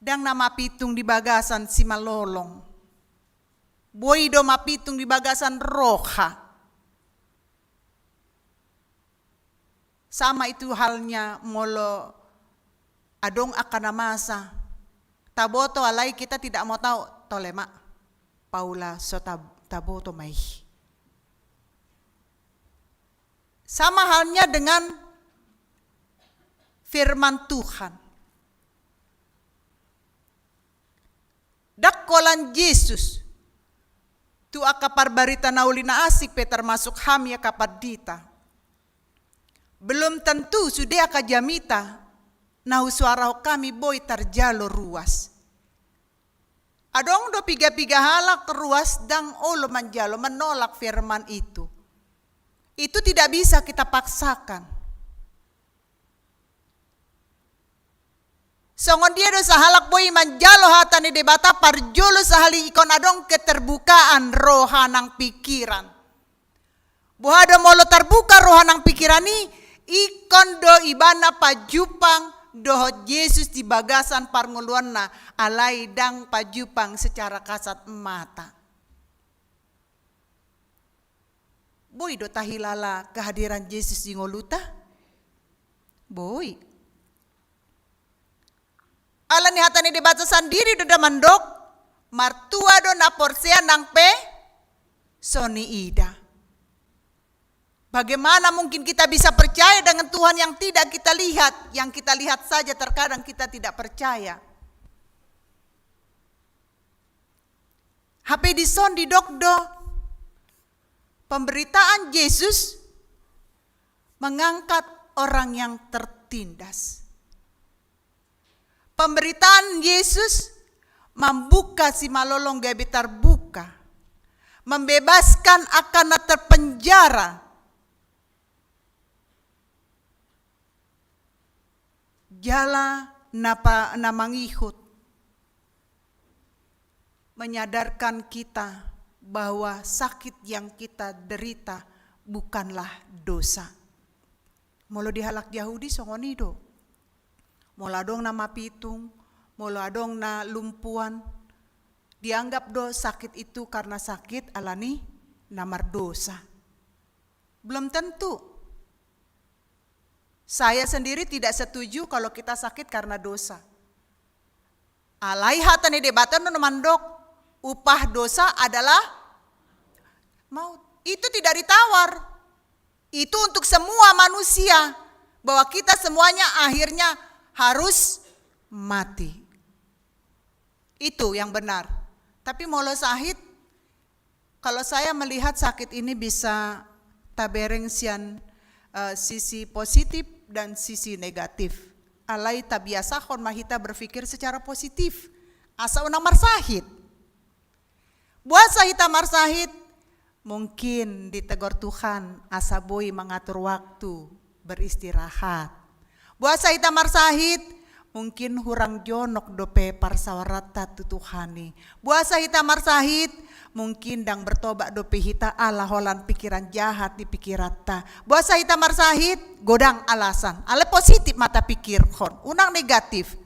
dang nama pitung di bagasan si malolong. Boido mapitung di bagasan roha. Sama itu halnya molo adong akan namasa. Taboto alai kita tidak mau tahu tolema. Paula so taboto mai. Sama halnya dengan firman Tuhan. Dakkolan Yesus. Tu akapar barita naulina asik pe termasuk ham ya kapadita. Belum tentu sudah akajamita. Nahu suara kami boy terjalo ruas. Adong do piga-piga halak ruas dang olo manjalo menolak firman itu. Itu tidak bisa kita paksakan. Songon dia do sahalak boy manjalo hatani debata parjolo sahali ikon adong keterbukaan rohanang pikiran. Buhado molo terbuka rohanang pikiran ni ikon do ibana pajupang dohot Yesus di bagasan parnguluanna alai dang pajupang secara kasat mata. Boy do tahilala kehadiran Yesus di ngoluta? Boy. Alani hatani dibaca sendiri do mandok martua do na porsea nang pe soni ida. Bagaimana mungkin kita bisa percaya dengan Tuhan yang tidak kita lihat? Yang kita lihat saja terkadang kita tidak percaya. HP di son di dokdo. Pemberitaan Yesus mengangkat orang yang tertindas. Pemberitaan Yesus membuka si malolong gabe terbuka. Membebaskan akan terpenjara. Jala namangihut. Menyadarkan kita bahwa sakit yang kita derita bukanlah dosa. Molo dihalak Yahudi songonido. Mola dong nama pitung, mola dong na lumpuan. Dianggap do sakit itu karena sakit alani namar dosa. Belum tentu. Saya sendiri tidak setuju kalau kita sakit karena dosa. Alai hatane debatan no mandok, upah dosa adalah maut. Itu tidak ditawar. Itu untuk semua manusia. Bahwa kita semuanya akhirnya harus mati. Itu yang benar. Tapi molo sahid, kalau saya melihat sakit ini bisa tabereng sian sisi positif dan sisi negatif. Alai tabiasahon mahita berpikir secara positif. Asa unang marsahid. Buat sahita marsahid, mungkin ditegur Tuhan, asa boy mengatur waktu beristirahat. Buat sahita marsahid, mungkin hurang jonok dope parsawarata tutuhani. Buat sahita marsahid, mungkin dang bertobat dope hita ala holan pikiran jahat di pikirata. Buat sahita marsahid, godang alasan. Ale positif mata pikir kon. Unang negatif.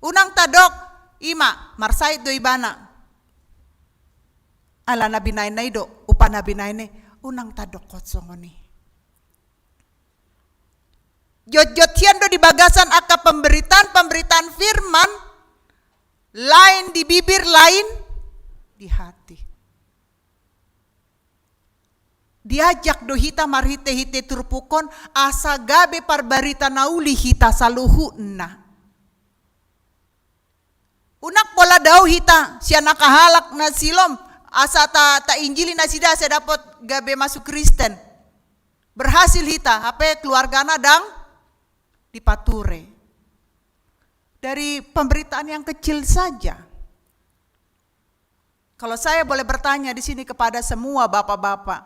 Unang tadok, ima marsahid do ibana. Ala nabi nainay do, upa nabi nainay, unang tadok kotsongoni. Jot-jotian do di bagasan aka pemberitaan firman, lain di bibir, lain di hati. Diajak do hita marhite-hite turpukon, asa gabe parbarita nauli hita saluhuna. Unak pola daw hita, siya nakahalak na silom, asa ta injili na sida saya dapat gabe masuk Kristen. Berhasil hita, HP keluarga nadang dipature. Dari pemberitaan yang kecil saja. Kalau saya boleh bertanya di sini kepada semua bapak-bapak.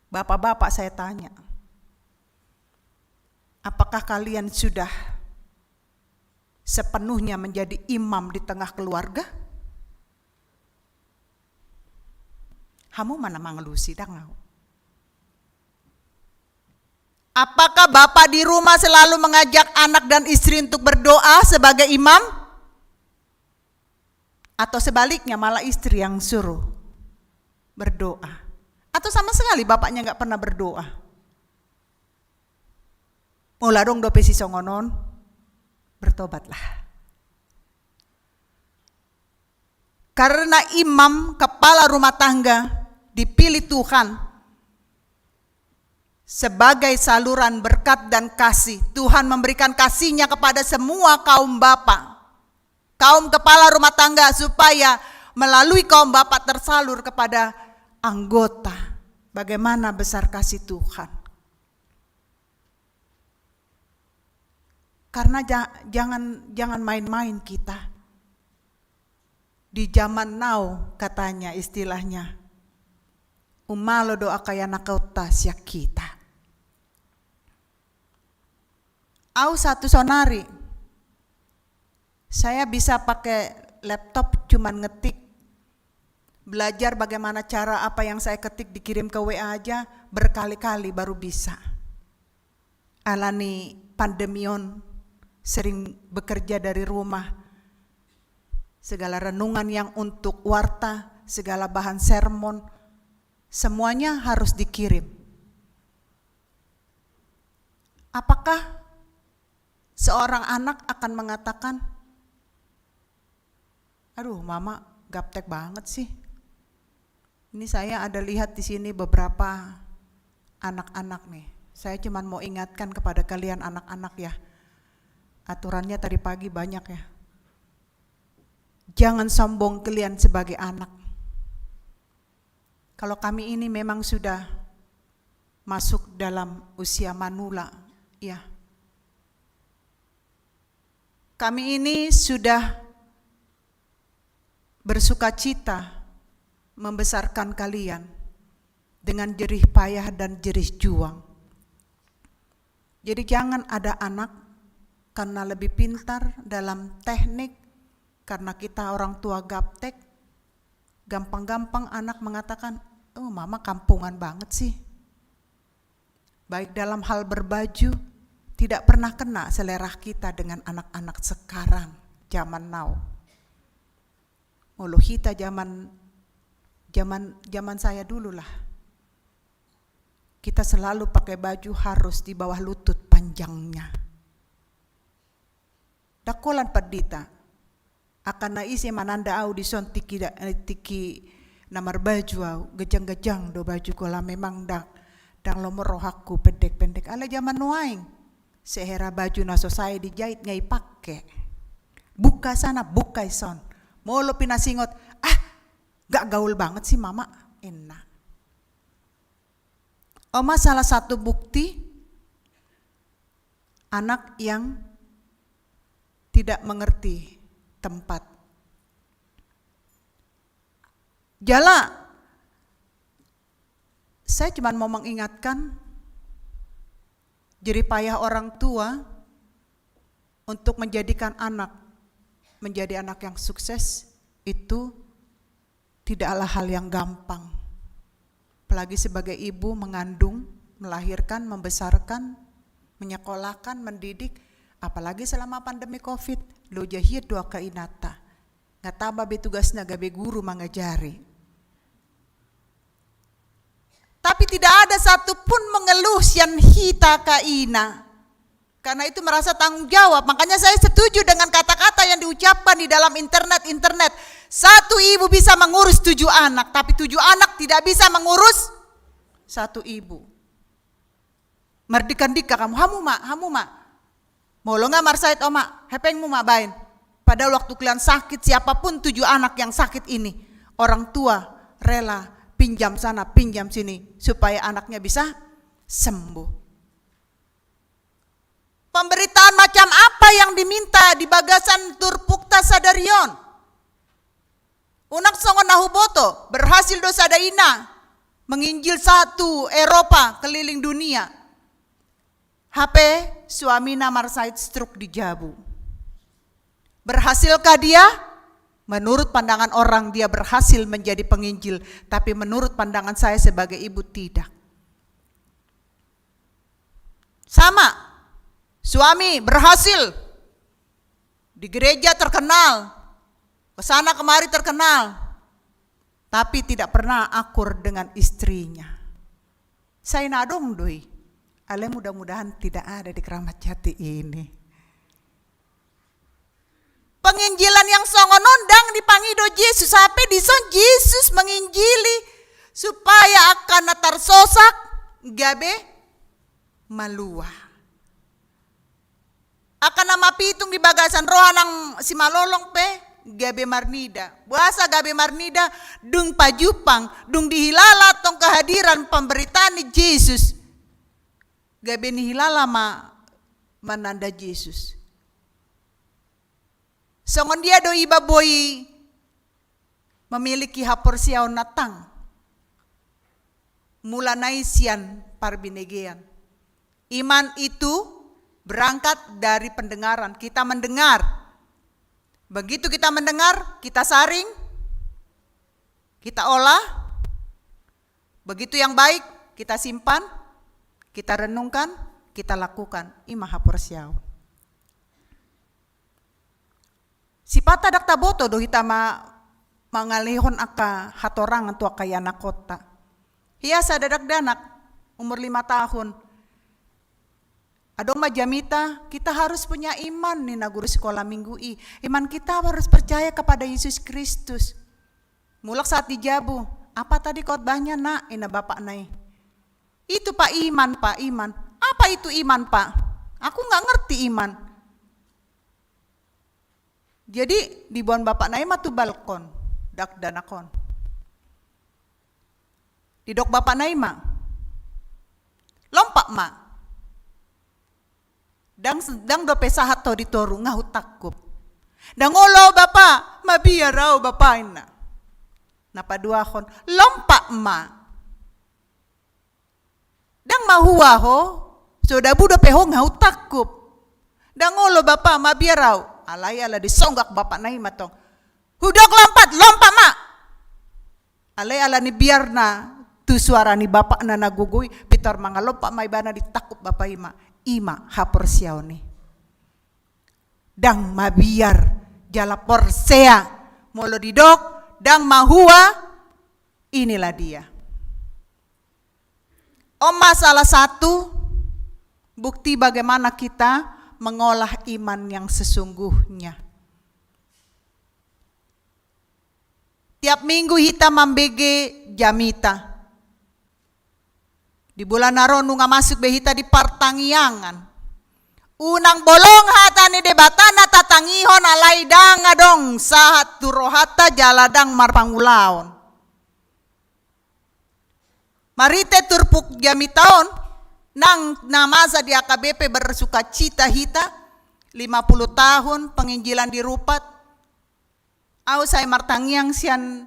Bapak-bapak saya tanya. Apakah kalian sudah sepenuhnya menjadi imam di tengah keluarga? Hamu mana mangelusi dangau? Apakah bapak di rumah selalu mengajak anak dan istri untuk berdoa sebagai imam? Atau sebaliknya malah istri yang suruh berdoa? Atau sama sekali bapaknya gak pernah berdoa? Mula dong dope si songonon, bertobatlah. Karena imam, kepala rumah tangga, dipilih Tuhan sebagai saluran berkat dan kasih. Tuhan memberikan kasihnya kepada semua kaum bapak, kaum kepala rumah tangga, supaya melalui kaum bapak tersalur kepada anggota. Bagaimana besar kasih Tuhan. Karena jangan main-main kita. Di zaman now katanya istilahnya, umalo doa kaya nakauta siya kita. Au satu sonari, saya bisa pakai laptop cuman ngetik, belajar bagaimana cara apa yang saya ketik dikirim ke WA aja berkali-kali baru bisa. Alani pandemion, sering bekerja dari rumah. Segala renungan yang untuk warta, segala bahan sermon, semuanya harus dikirim. Apakah seorang anak akan mengatakan, Aduh, Mama gaptek banget sih. Ini saya ada lihat di sini beberapa anak-anak nih. Saya cuma mau ingatkan kepada kalian anak-anak ya. Aturannya tadi pagi banyak ya. Jangan sombong kalian sebagai anak. Kalau kami ini memang sudah masuk dalam usia manula, ya. Kami ini sudah bersukacita membesarkan kalian dengan jerih payah dan jerih juang. Jadi jangan ada anak karena lebih pintar dalam teknik, karena kita orang tua gaptek, gampang-gampang anak mengatakan, oh mama kampungan banget sih. Baik dalam hal berbaju, tidak pernah kena selera kita dengan anak-anak sekarang, zaman now. Molohita zaman saya dulu lah. Kita selalu pakai baju harus di bawah lutut panjangnya. Dakolan padita akan naisi mananda au di son tiki namar baju au gejang-gejang do baju kola memang dang lomor rohaku pendek-pendek ala zaman nuaing sehera baju naso saya dijahit ngai pakai buka sana buka son molo pinasingot gak gaul banget sih mama enak. Oma salah satu bukti anak yang tidak mengerti tempat. Jala, saya cuma mau mengingatkan jerih payah orang tua untuk menjadikan anak menjadi anak yang sukses itu tidaklah hal yang gampang. Apalagi sebagai ibu mengandung, melahirkan, membesarkan, menyekolahkan, mendidik, apalagi selama pandemi COVID, lo jahit dua kainata. Ngataba be tugasna gabe guru mengajari. Tapi tidak ada satupun mengeluh sian hita kaina. Karena itu merasa tanggung jawab. Makanya saya setuju dengan kata-kata yang diucapkan di dalam internet. Satu ibu bisa mengurus 7 anak, tapi 7 anak tidak bisa mengurus satu ibu. Merdika-dika kamu, hamu mak. Molo nga marsait oma, hepeng mu mak bain. Padahal waktu kalian sakit, siapapun 7 anak yang sakit ini, orang tua rela pinjam sana, pinjam sini, supaya anaknya bisa sembuh. Pemberitaan macam apa yang diminta di bagasan Turpukta Sadarion? Unak songon nahuboto berhasil dosa daina menginjil 1 Eropa keliling dunia. HP suamina marsait stroke di Jabu. Berhasilkah dia? Menurut pandangan orang dia berhasil menjadi penginjil, tapi menurut pandangan saya sebagai ibu tidak. Sama, suami berhasil di gereja terkenal. Kesana kemari terkenal, tapi tidak pernah akur dengan istrinya. Saya nadong doi, ale mudah-mudahan tidak ada di Keramat Jati ini. Penginjilan yang songon nondang dipangido Yesus, sampai dison Yesus menginjili supaya akan natar sosak gabe malua. Akan nama pitung di bagasan rohanang si malolong pe gabe marnida. Bahasa gabe marnida dung pajupang, dung dihilala tong kehadiran pemberitaan Yesus. Gabe nihilala mananda Yesus. Songon dia do iba boy memiliki hapor siaw natang. Mula naisian parbinegean. Iman itu berangkat dari pendengaran. Kita mendengar. Begitu kita mendengar, kita saring, kita olah. Begitu yang baik, kita simpan, kita renungkan, kita lakukan. Imah hapor siaw. Sipata dakta boto do hita mangalihon aka hatorang antu aka yana kota. Hiasa dadak danak umur 5 tahun. Adong majamita, kita harus punya iman nih na guru sekolah minggu i. Iman kita harus percaya kepada Yesus Kristus. Mulak saat dijabu, apa tadi khotbahnya nak? Ina bapak nai. Itu pak iman, pak iman. Apa itu iman pak? Aku nggak ngerti iman. Jadi di bon bapak nai mah tu balkon, dak danakon. Di dok bapak nai mah, lompak mah. Dang do pesahat to ditoru ngahu takkup. Dang olo bapa, mabiarau bapa ina. Napaduahon, lompak ma. Dang mahua ho, sudah budo peho ngahu takkup. Dang olo bapa, mabiarau. Alay ala disonggak bapa nai matong. Hudok lompat ma. Alay ala ni biar na tu suara ni bapa na nagugui. Pitor mga lompak may bana ditakup bapa ima. Ima hapor siyaw ni. Dang mabiar jala porsea molo didok dang mahua, inilah dia. Oma salah satu bukti bagaimana kita mengolah iman yang sesungguhnya. Tiap minggu kita membege jamita. Di bulan naron nunga masuk behita di partangiangan. Unang bolong hatani debatana tatangihon alay danga dong sahat turohata jaladang marpangulaon. Marite turpuk jamitaon nang namasa di AKBP bersuka cita hita 50 tahun penginjilan di Rupat. Au saya martangiang sian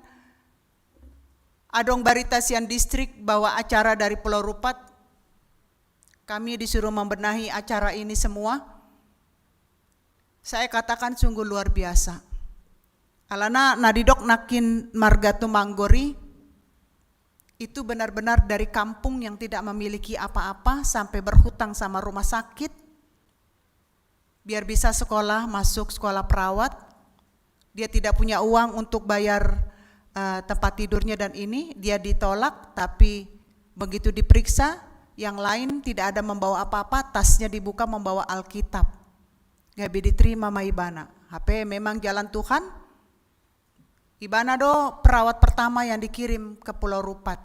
adong barita sian distrik bawa acara dari Pulau Rupat. Kami disuruh membenahi acara ini semua. Saya katakan sungguh luar biasa. Alana nadidok nakin marga tumanggori. Itu benar-benar dari kampung yang tidak memiliki apa-apa sampai berhutang sama rumah sakit. Biar bisa sekolah, masuk sekolah perawat. Dia tidak punya uang untuk bayar tempat tidurnya dan ini dia ditolak, tapi begitu diperiksa yang lain tidak ada membawa apa-apa, tasnya dibuka membawa Alkitab. Gak bisa diterima sama Ibana. HP memang jalan Tuhan. Ibana do perawat pertama yang dikirim ke Pulau Rupat.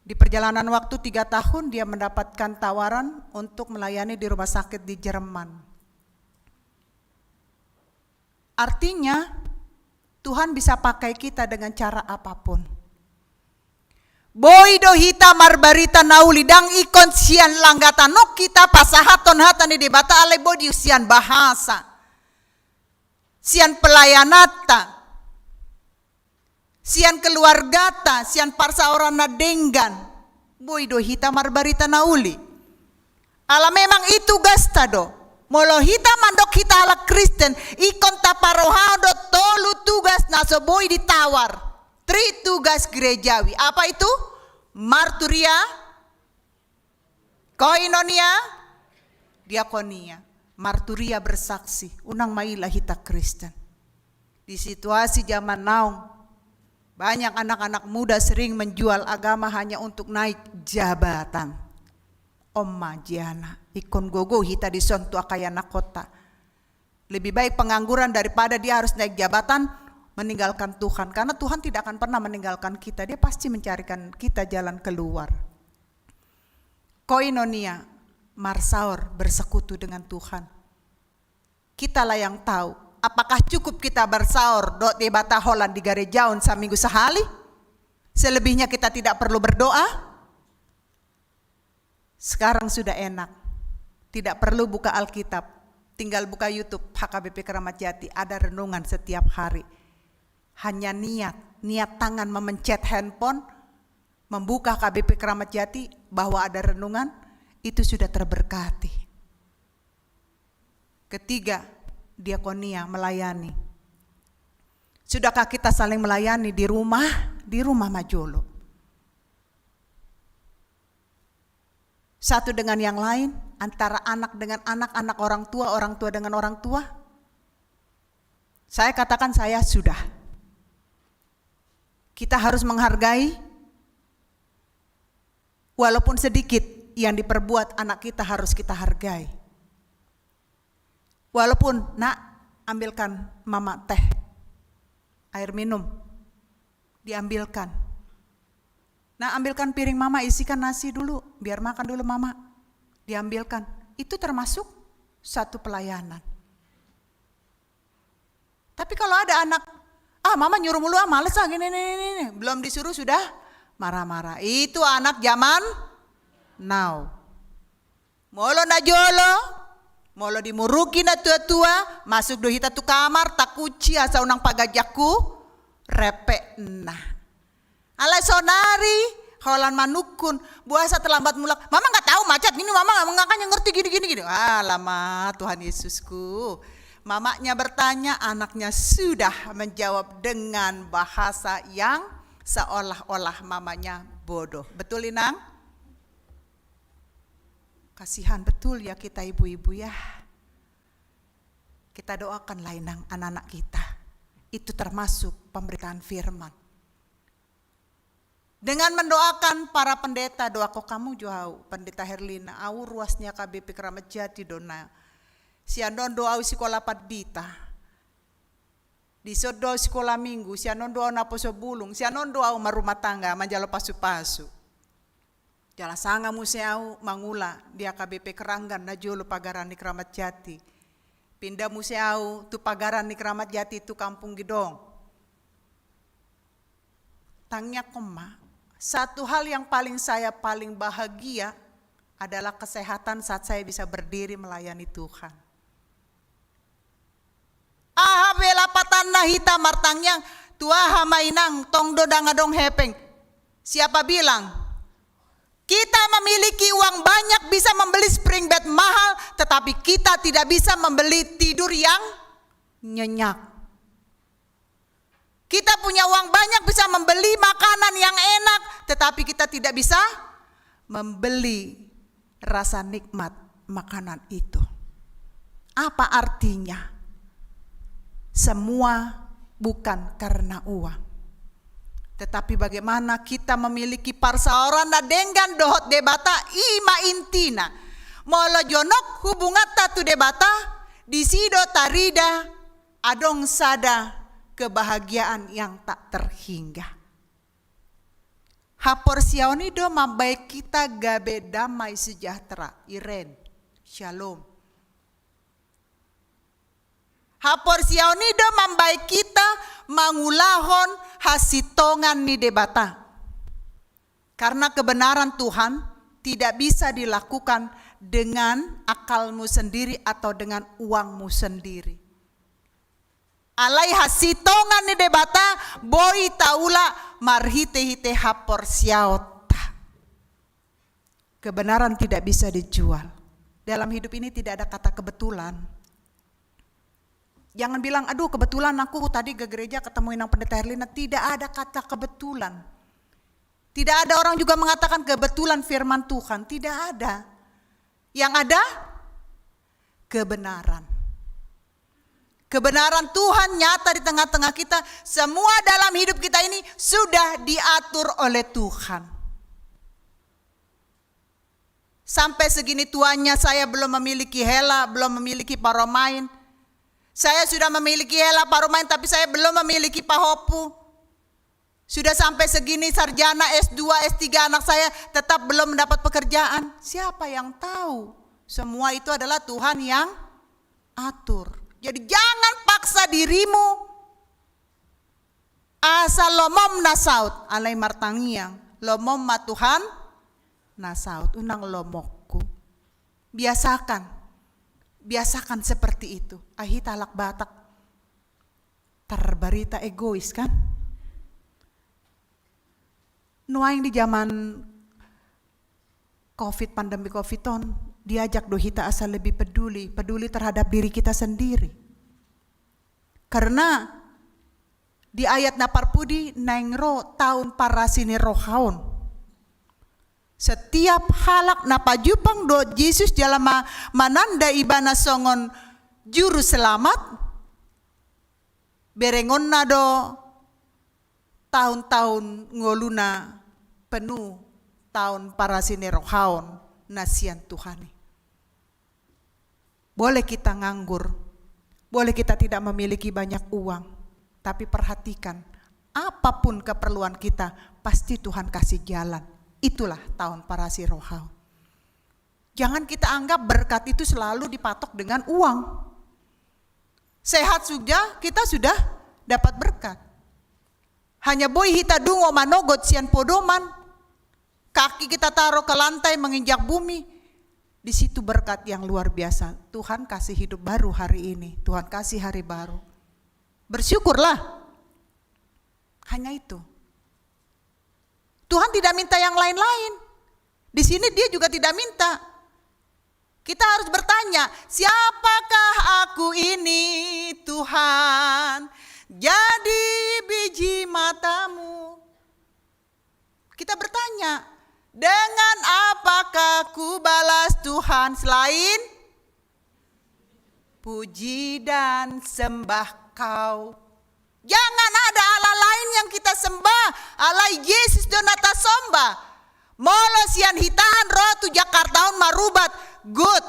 Di perjalanan waktu 3 tahun dia mendapatkan tawaran untuk melayani di rumah sakit di Jerman. Artinya Tuhan bisa pakai kita dengan cara apapun. Boy do hita marbarita nauli dang ikon sian langgata nok kita pasahaton hatan di debata ale bodi sian bahasa. Sian pelayanata. Sian keluargata, sian parsa orang na denggan. Boy do hita marbarita nauli. Ala memang itu gasta do. Molo hita mandok hita ala Kristen, ikon taparohado tolu tugas naso boy ditawar. 3 tugas gerejawi. Apa itu? Marturia, koinonia, diakonia. Marturia bersaksi, unang mailah hita Kristen. Di situasi zaman now, banyak anak-anak muda sering menjual agama hanya untuk naik jabatan. Oma Jiana, ikon gogo hita di sontu akayana kota. Lebih baik pengangguran daripada dia harus naik jabatan meninggalkan Tuhan. Karena Tuhan tidak akan pernah meninggalkan kita. Dia pasti mencarikan kita jalan keluar. Koinonia, marsaor bersekutu dengan Tuhan. Kitalah yang tahu. Apakah cukup kita bersaur dot di bata Holland di garejaun saminggu sehali? Selebihnya kita tidak perlu berdoa? Sekarang sudah enak, tidak perlu buka Alkitab, tinggal buka YouTube HKBP Keramat Jati, ada renungan setiap hari. Hanya niat tangan memencet handphone, membuka HKBP Keramat Jati bahwa ada renungan, itu sudah terberkati. Ketiga, diakonia, melayani. Sudahkah kita saling melayani di rumah Majolo? Satu dengan yang lain, antara anak dengan anak orang tua dengan orang tua. Saya katakan saya sudah. Kita harus menghargai walaupun sedikit yang diperbuat anak kita harus kita hargai. Walaupun, nak, ambilkan mama teh, air minum, diambilkan. Nah, ambilkan piring mama, isikan nasi dulu, biar makan dulu mama, diambilkan. Itu termasuk satu pelayanan. Tapi kalau ada anak, mama nyuruh mulu, males gini, belum disuruh sudah marah-marah. Itu anak zaman now. Molo na jolo, molo dimuruki na tua-tua, masuk do hita tu kamar, takuci asa unang pagajakku, repek nah. Alay sonari, holan manukun, buasa terlambat mulak. Mama nggak tahu macet gini, mama nggak ngerti gini. Lama Tuhan Yesusku. Mamanya bertanya, anaknya sudah menjawab dengan bahasa yang seolah-olah mamanya bodoh. Betul Inang? Kasihan betul ya kita ibu-ibu ya. Kita doakanlah Inang anak-anak kita. Itu termasuk pemberitaan firman. Dengan mendoakan para pendeta, doako kamu jauh, pendeta Herlina, au ruasnya KBP Keramat Jati dona. Siandon doa sekolah padita. Di sodo sekolah minggu, siandon doa napo sobulung, siandon doa rumah tangga, manjalo pasu-pasu. Jala sanga museau mangula dia KBP Keranggan na jolo pagaran di Keramat Jati. Pindah museau tu pagaran di Keramat Jati tu kampung Gidong. Tangnya koma. Satu hal yang saya paling bahagia adalah kesehatan saat saya bisa berdiri melayani Tuhan. Bela patanna hita martangnya tuaha mainang tong dodangadong hepeng. Siapa bilang? Kita memiliki uang banyak bisa membeli spring bed mahal, tetapi kita tidak bisa membeli tidur yang nyenyak. Kita punya uang banyak bisa membeli makanan yang enak, tetapi kita tidak bisa membeli rasa nikmat makanan itu. Apa artinya? Semua bukan karena uang. Tetapi bagaimana kita memiliki parsaoran na dengan dohot debata ima intina. Molo jonok hubungata tu debata disido tarida adong sada kebahagiaan yang tak terhingga. Haporsiaoni do mambai kita gabe damai sejahtera. Iren, shalom. Haporsiaoni do mambai kita mangulahon hasitongan ni debata. Karena kebenaran Tuhan tidak bisa dilakukan dengan akalmu sendiri atau dengan uangmu sendiri. Alai hasitongan ni debata boi taula marhite-hite haporsiaota. Kebenaran tidak bisa dijual. Dalam hidup ini tidak ada kata kebetulan. Jangan bilang, aduh kebetulan aku tadi ke gereja ketemu Inang Pendeta Herlina. Tidak ada kata kebetulan. Tidak ada orang juga mengatakan kebetulan firman Tuhan. Tidak ada. Yang ada kebenaran. Kebenaran Tuhan nyata di tengah-tengah kita. Semua dalam hidup kita ini sudah diatur oleh Tuhan. Sampai segini tuanya saya belum memiliki hela, belum memiliki paromain. Saya sudah memiliki hela paromain tapi saya belum memiliki pahopu. Sudah sampai segini sarjana S2, S3 anak saya tetap belum mendapat pekerjaan. Siapa yang tahu? Semua itu adalah Tuhan yang atur. Jadi jangan paksa dirimu. Asal lomom nasaut. Alai martangiang. Lomom matuhan nasaut. Unang lomokku. Biasakan. Biasakan seperti itu. Ahita alak batak. Terbarita egois kan. Nuaing di zaman COVID, pandemi COVID-on. Diajak dohita asal lebih peduli terhadap diri kita sendiri. Karena di ayat naparpudi naingro tahun parasini rohaon. Setiap halak napajupang do Yesus dalam mananda ibana songon juru selamat. Berengon na do tahun-tahun ngoluna penuh tahun parasini rohaon. nasian Tuhan. Boleh kita nganggur, boleh kita tidak memiliki banyak uang, tapi perhatikan, apapun keperluan kita, pasti Tuhan kasih jalan. Itulah tahun parasi rohau. Jangan kita anggap berkat itu selalu dipatok dengan uang. Sehat sudah, kita sudah dapat berkat. Hanya boy hita dungo manogot sian podoman, kaki kita taruh ke lantai menginjak bumi. Di situ berkat yang luar biasa. Tuhan kasih hidup baru hari ini. Tuhan kasih hari baru. Bersyukurlah. Hanya itu. Tuhan tidak minta yang lain-lain. Di sini dia juga tidak minta. Kita harus bertanya, siapakah aku ini Tuhan? Jadi biji matamu. Kita bertanya, dengan apakah ku balas Tuhan selain puji dan sembah Kau? Jangan ada Allah lain yang kita sembah. Allah Yesus donata sembah. Molo sian hitahan roh tu Jakarta marubat. Good.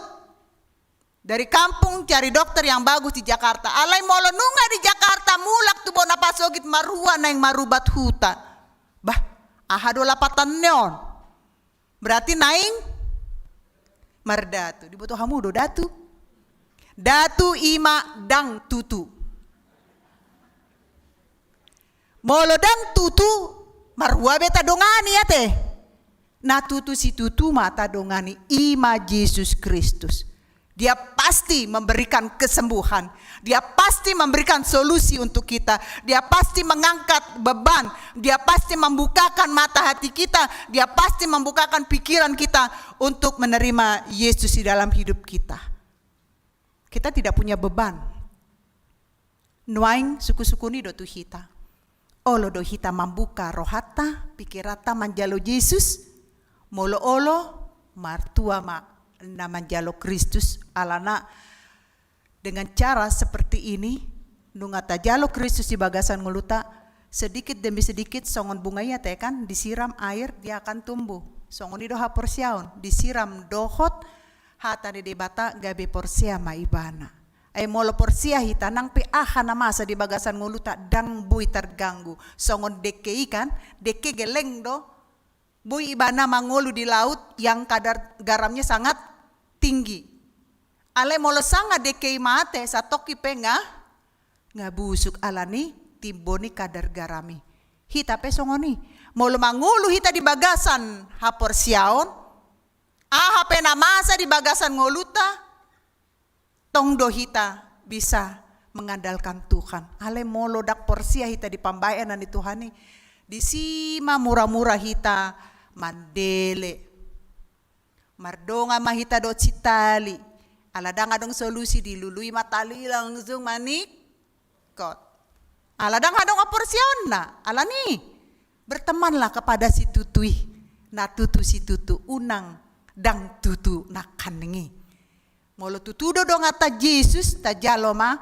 Dari kampung cari dokter yang bagus di Jakarta. Alai molo nunga di Jakarta mulak tu bona pasogit marua na yang marubat huta. Bah, ahado lapatan neon. Berarti naing mardatu. Dibutuh hamudo datu. Datu ima dang tutu. Molo dang tutu marua beta dongani ya teh. Na tutu si tutu mata dongani ima Yesus Kristus. Dia pasti memberikan kesembuhan. Dia pasti memberikan solusi untuk kita. Dia pasti mengangkat beban. Dia pasti membukakan mata hati kita. Dia pasti membukakan pikiran kita untuk menerima Yesus di dalam hidup kita. Kita tidak punya beban. Nuaing suku-suku ni do tu hita. Olo do hita membuka rohata, pikirata manjalo Yesus. Molo-olo martua ma na manjalo Kristus alana dengan cara seperti ini nungata jalo Kristus di bagasan nguluta sedikit demi sedikit songon bunganya teh kan disiram air dia akan tumbuh songon ido haporsiaon disiram dohot hata de bata gabe porsia ma ibana ay molo porsia hita nang pe ahana masa di bagasan nguluta dang bui terganggu songon deke ikan deke geleng do bui ibana mangolu di laut yang kadar garamnya sangat tinggi. Ale molo sanga dekei mate satoki penga ngabusuk alani timboni kadar garami. Hita pesongoni molo mangulu hita di bagasan hapor siaon. Aha pena masa di bagasan ngoluta. Tongdo hita bisa mengandalkan Tuhan. Ale molo dak porsia hita di pambayanan di Tuhani. Di sima murah-murah hita mandele. Mardonga mahita do citali. Aladang adong solusi dilului matali langsung manikot. Aladang adong aporsion na. Alani bertemanlah kepada si tutui. Na tutu si tutu unang dang tutu nak kanengi. Molo tutu do dong ata Yesus tajaloma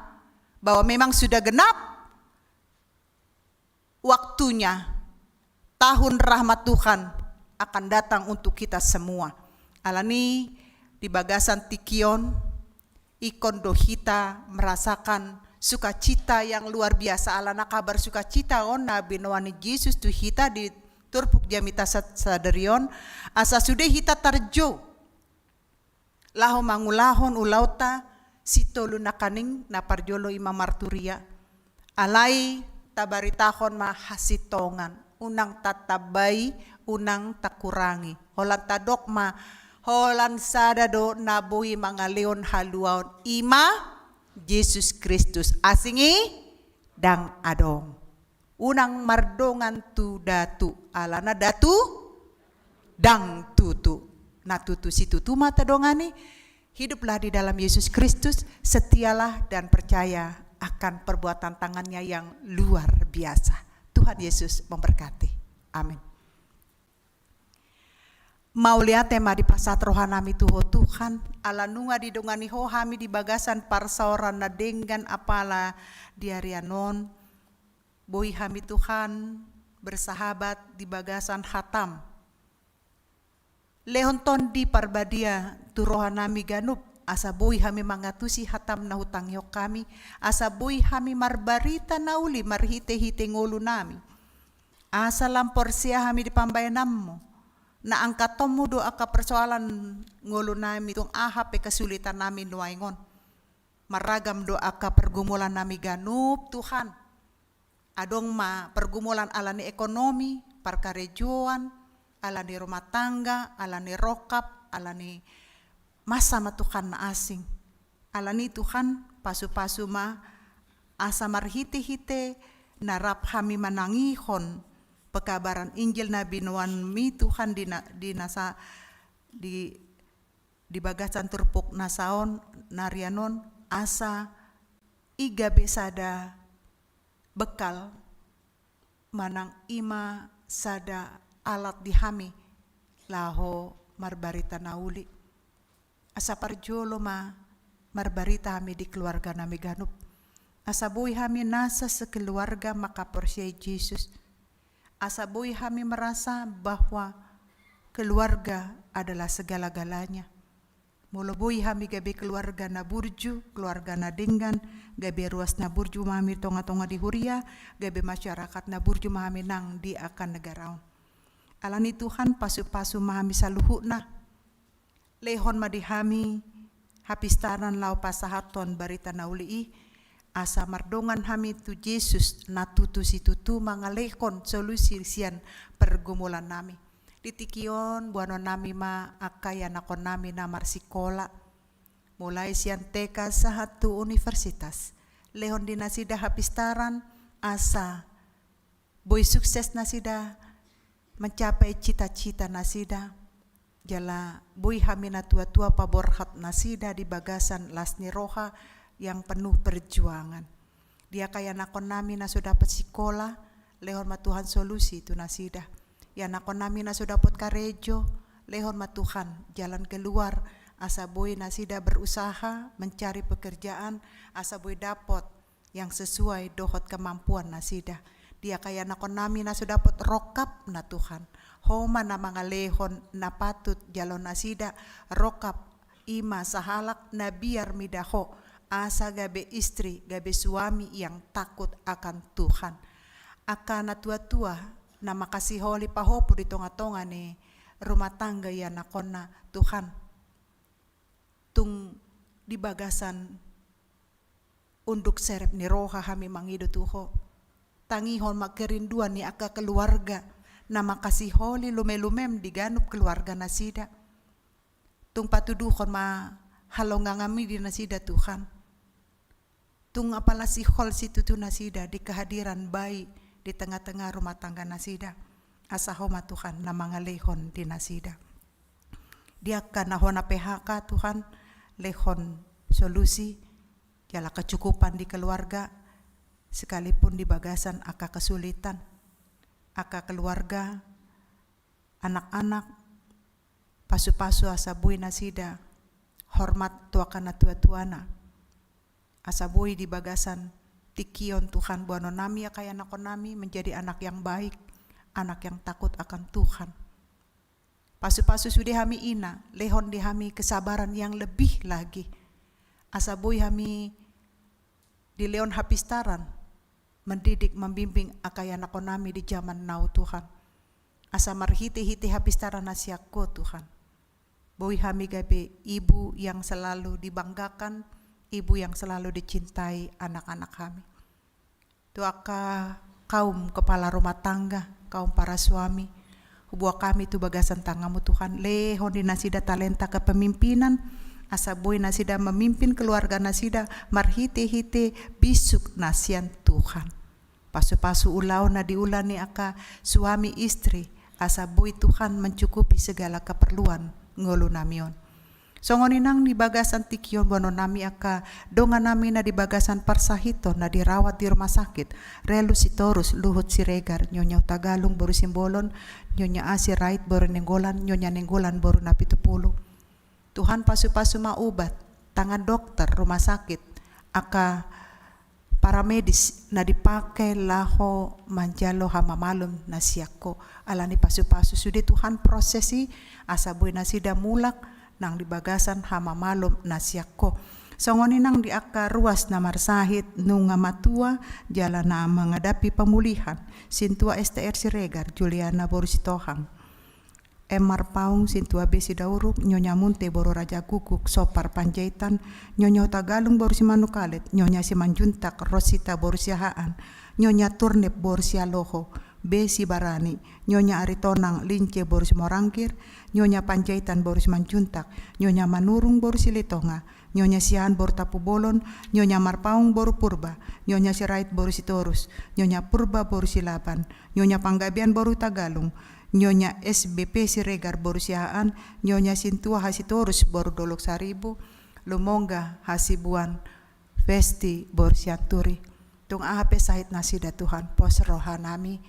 bahwa memang sudah genap waktunya tahun rahmat Tuhan akan datang untuk kita semua. Alani di bagasan tikion ikon dohita merasakan sukacita yang luar biasa alana kabar sukacita on nabi noani Yesus tu hita di turpuk diamita sadarion asa sudah hita tarjo laho mangulahon ulauta sitolu nakaning na parjolo ima marturia alai tabaritahon ma hasitongan unang tatabai unang takurangi holan tadokma holan sadado nabui mga leon haluaon ima Yesus Kristus asingi dang adong unang mardongan tu datu alana datu dang tutu na tutu si tutu mata dongani hiduplah di dalam Yesus Kristus setialah dan percaya akan perbuatan tangannya yang luar biasa. Tuhan Yesus memberkati. Amin. Mau lihat tema di pasat rohanami tuho Tuhan ala nunga di dongani ho hami di bagasan parsaoran na denggan apala diarianon boy hami Tuhan bersahabat di bagasan hatam Lehon tondi parbadia turoha nami ganup, asa boy hami mangatusi hatam na hutang yok kami, asa boy hami marbarita na uli marhite-hite ngulu nami. Asa lampor siya hami di pambayanam mo, na ang katomu do aka persoalan ngulu nami tung ahap kesulitan nami nuaingon. Maragam do aka pergumulan nami ganup Tuhan. Adong ma pergumulan alani ekonomi, parkarejuan, alani rumah tangga, alani rokap, alani masa matukan na asing. Alani Tuhan pasu-pasu ma asa marhite-hite narap hami manangihon pekabaran Injil Nabi Nuan mi Tuhan di bagasan turpuk nasaon narianon asa iga besada bekal manang ima sada alat dihami laho marbarita nauli. Asa parjolo ma marbarita hami di keluarga nami ganup. Asa boy hami nasa sekeluarga makapersyai Yesus. Asa boy hami merasa bahwa keluarga adalah segala-galanya. Mula boy hami gabe keluarga na burju, keluarga na dinggan, gabe ruas na burju mami tonga-tonga di huria, gabe masyarakat na burju mami nang di akan negaraon. Alani Tuhan pasu-pasu mahami saluhu na. Lehon madihami hapistaran lau pasahaton barita nauli asa mardongan hami tu Yesus natutu situtu mangalehon solusi sian pergumulan nami. Ditikion buano nami ma akaya nakon nami namar sikola. Mulai sian TK sahatu universitas. Lehon dinasida hapistaran asa boy sukses nasida mencapai cita-cita nasida. Jala boy hami na tua-tua paborhat nasida di bagasan Lasni Roha yang penuh perjuangan. Dia kaya nakon nami na sudah dapat sikola, lehon matuhan solusi itu nasida. Ya nakon nami na sudah dapat karejo, lehon matuhan jalan keluar. Asa boy nasida berusaha mencari pekerjaan, asa boy dapat yang sesuai dohot kemampuan nasida. Dia kaya nakon nami na sudah dapat rokap na Tuhan. Homa na mga lehon na patut jalon nasida rokap ima sahalak na biar midaho asa gabe istri gabe suami yang takut akan Tuhan. Aka na tua-tua na makasiholi pahopo di tonga-tonga ni rumah tangga ya nakon na Tuhan. Tung di bagasan unduk serep ni roha hami mangido tuho. Tangihon magkerinduan ni aka keluarga na makasiholi lume-lumem di ganup keluarga nasida. Tung patuduhon ma halongangami di nasida Tuhan. Tung apala sihol si tutu nasida di kehadiran bayi di tengah-tengah rumah tangga nasida. Asahoma Tuhan na mangalehon di nasida. Dia kanahona PHK Tuhan lehon solusi jala kecukupan di keluarga. Sekalipun di bagasan aka kesulitan, aka keluarga, anak-anak, pasu-pasu asa bui nasida, hormat tuakana tua-tuana, asa bui di bagasan tikion Tuhan buano nami kaya nakon nami menjadi anak yang baik, anak yang takut akan Tuhan. Pasu-pasu sudah hami ina, lehon di hami kesabaran yang lebih lagi, asa bui hami di leon hapistaran, mendidik, membimbing akaya nakon nami di zaman now Tuhan. Asa marhiti-hiti hapistaran nasiako Tuhan. Boy hami gabe ibu yang selalu dibanggakan, ibu yang selalu dicintai anak-anak kami. Tuaka kaum kepala rumah tangga, kaum para suami, hubua kami tu bagasan tangamu Tuhan. Lehon di nasida talenta kepemimpinan, asa boy nasida memimpin keluarga nasida marhite-hite bisuk nasian Tuhan. Pasu-pasu ulau na diulani aka suami istri, asa boy Tuhan mencukupi segala keperluan ngolu namion. Songoninang di bagasan tikion bono nami aka donga nami na di bagasan Parsahito na dirawat di rumah sakit. Relu Sitorus Luhut Siregar, Nyonya Tagalung boru Simbolon, Nyonya Asi Rait boru Nenggolan, Nyonya Nenggolan boru na 70. Tuhan pasu-pasu maubat, tangan dokter rumah sakit aka para medis na dipakai laho manjalo hamamalum na siyako alani pasu-pasu sudah Tuhan prosesi asa boy na sida mulak nang dibagasan hamamalum na siyako. Songoni nang diaka ruas na marsahit nunga matua jala na mengadapi pemulihan sintua STR Siregar Juliana Borusitohang Emar Paung sintua Besi Dauruk Nyonya Munte Boro Raja Guguk Sopar Panjaitan Nyonya Tagalung Borusi Manukalet Nyonya Simanjuntak Rosita Borusiahaan Nyonya Turnip Borusia Loho Besi Barani Nyonya Aritonang Lince Borusi Morangkir Nyonya Panjaitan Borusi Manjuntak Nyonya Manurung Borusi Litonga Nyonya Sian Boru Tapu Bolon, Nyonya Marpaung Boru Purba, Nyonya Sirait Boru Sitorus, Nyonya Purba Boru Silapan, Nyonya Panggabian Boru Tagalung, Nyonya SBP Siregar Boru Sihaan, Nyonya Sintua Hasitorus Boru Dolok Saribu, Lumongga Hasibuan, Vesti Boru Sianturi. Tung ahape sahit nasida Tuhan, pos roha nami,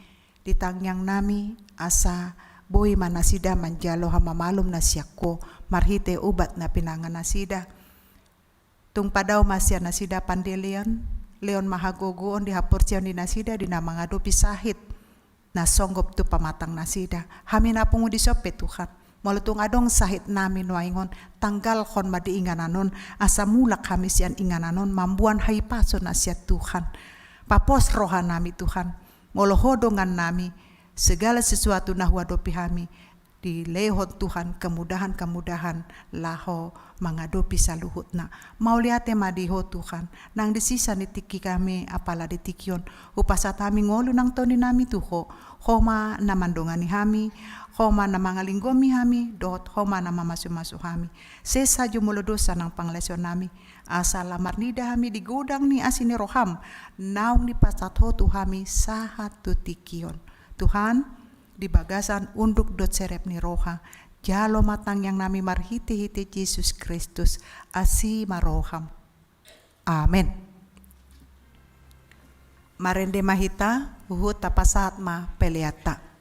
ditangyang nami, asa boy manasida manjalo hamamalum nasyako, marhite ubat na pinangan nasida. Tung padaw masya nasida pandelian, leon mahagogoon di hapursiyan di nasida di namangadupi sahit na songgop tu pamatang nasida. Hamin apungu di sope Tuhan. Malutung adong sahit namin waingon tanggal kon madiingananon asa mulak kami siyan ingananon mambuan haipaso na siya Tuhan. Papos roha nami Tuhan. Molohodongan nami segala sesuatu na huadopi kami. Di lehon Tuhan kemudahan-kemudahan laho mangadopi saluhut na. Mauliate madiho Tuhan. Nang disisa ni tiki kami apala di tikion. Upasat kami ngolo nang toni nami tuho. Homa na mandongani kami. Homa na mangalinggomi kami. Dot homa na mamasumasu kami. Sesa jumuludosa ng panglesyon nami. Asa lamar nida kami di gudang ni asini roham. Naung ni pasatho tu kami sahat tu tikion. Tuhan, di bagasan unduk dot serep ni roha jalo matang yang nami marhiti-hiti Yesus Kristus asi maroham. Amen. Marende mahita uhut tapasat ma peleata.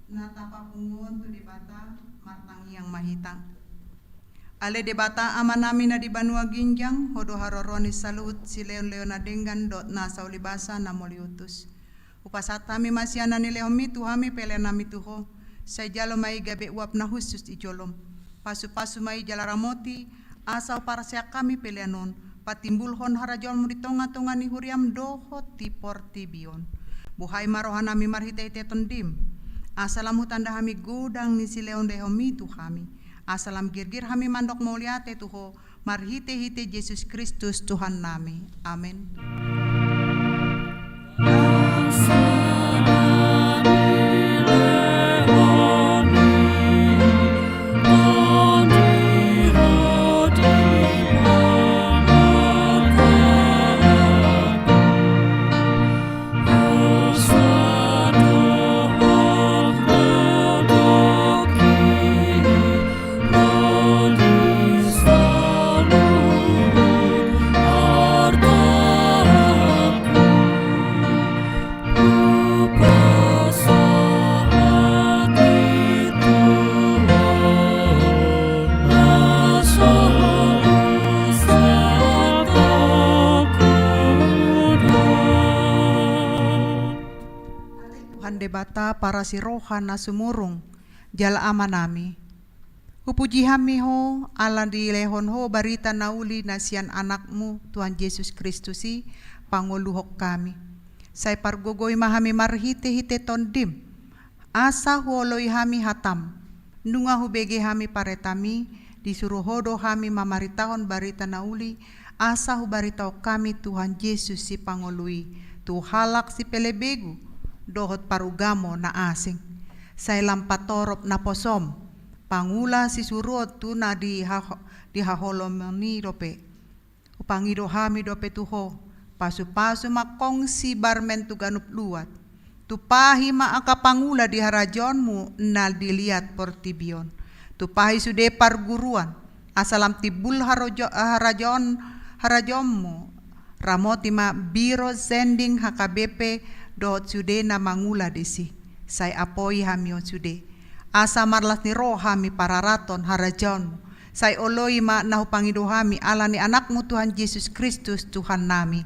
natapapungon tu debata martang yang mahitang. Ale debata amanami na di Banua Ginjang, hodo haroroni salut si leon na dengan dot na sa ulibasa na moliutus. Upasata mi masyana ni leon mitu hami pele na mituho, sa jalo may gabi uap na husus ijolom. Pasu-pasu may jalaramoti, asaw para siya kami peleanon, patimbulhon harajon mo ditonga-tonga ni huriam doho tipor tibion. Buhay marohan nami marhite-hite tondim, asalam hutanda hami gudang ni si leon leon mitu hami. Asalam girgir hami mandok mauliate tuho, marhite-hite Yesus Kristus Tuhan nami. Amin. Debata para si rohan na sumurong jala ama nami. Upuji hami ho ala di lehon ho barita na uli na siyan anakmu Tuhan Yesus Kristusi panguluhok kami. Say pargogoy mahami marhite-hite tondim. Asa huoloy hami hatam. Nunga hubege hami paretami disuruh hodo hami mamaritahon barita na uli. Asa hubaritaw kami Tuhan Yesus si pangului. Tuhalak si pelebegu dohot parugamo na asing. Say lampatorop na posom, pangula si surot tu na di haholomoni dope. Upangido hami dope tuho, pasu-pasu makong si barmen tu ganup luat. Tupahi maakapangula di harajonmu na dilihat portibion. Tupahi sude parguruan, asalam tibul harajonmu. Ramoti ma biro sending HKBP dohot sude na mangula desi. Say apoi hami on sude. Asa marlas ni roh hami pararaton harajonmu. Say oloi ma nahupangido hami ala ni anakmu Tuhan Yesus Kristus Tuhan nami.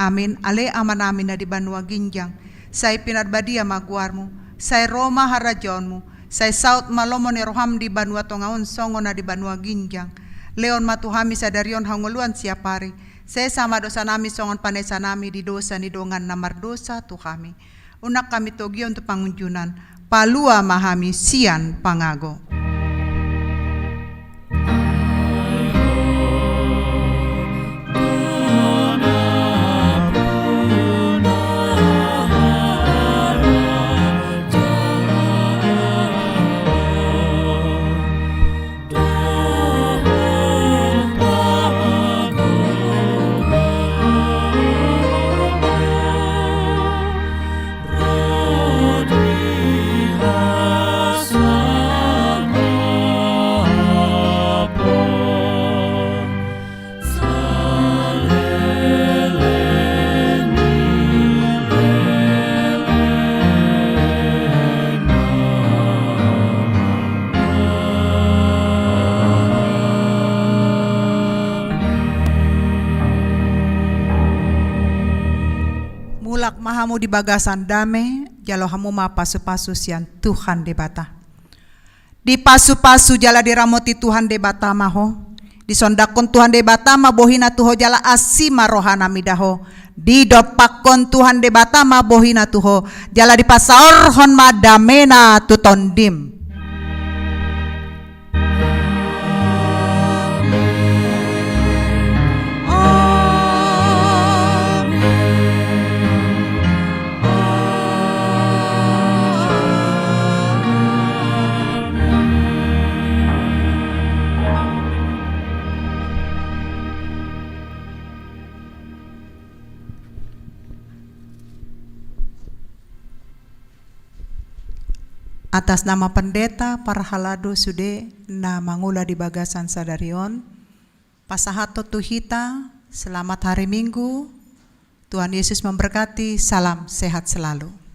Amin. Ale ama nami na di Banua Ginjang. Say pinadbadia maguarmu. Say Roma harajonmu. Say saut malomo ni roham di Banua Tongaon songo na di Banua Ginjang. Leon matuhami sadarion hangoluan siapari. Saya sama dosa nami songon panesa nami di dosa ni dongan namar dosa tu kami. Unak kami togi untuk pangunjunan. Palua mahami sian pangago. Mulak mahamu di bagasan dame, jalo hamu ma pasu-pasu sian Tuhan debata. Di pasu-pasu jala diramoti Tuhan debata maho. Di sondakon Tuhan debata ma bohina tuho jala asima rohana midaho. Di dopakon Tuhan debata ma bohina tuho jala di pasaorhon ma damena tutondim. Atas nama pendeta Parhalado Sude na mangula di bagasan sadarion, pasahato tuhita, selamat hari Minggu, Tuhan Yesus memberkati, salam sehat selalu.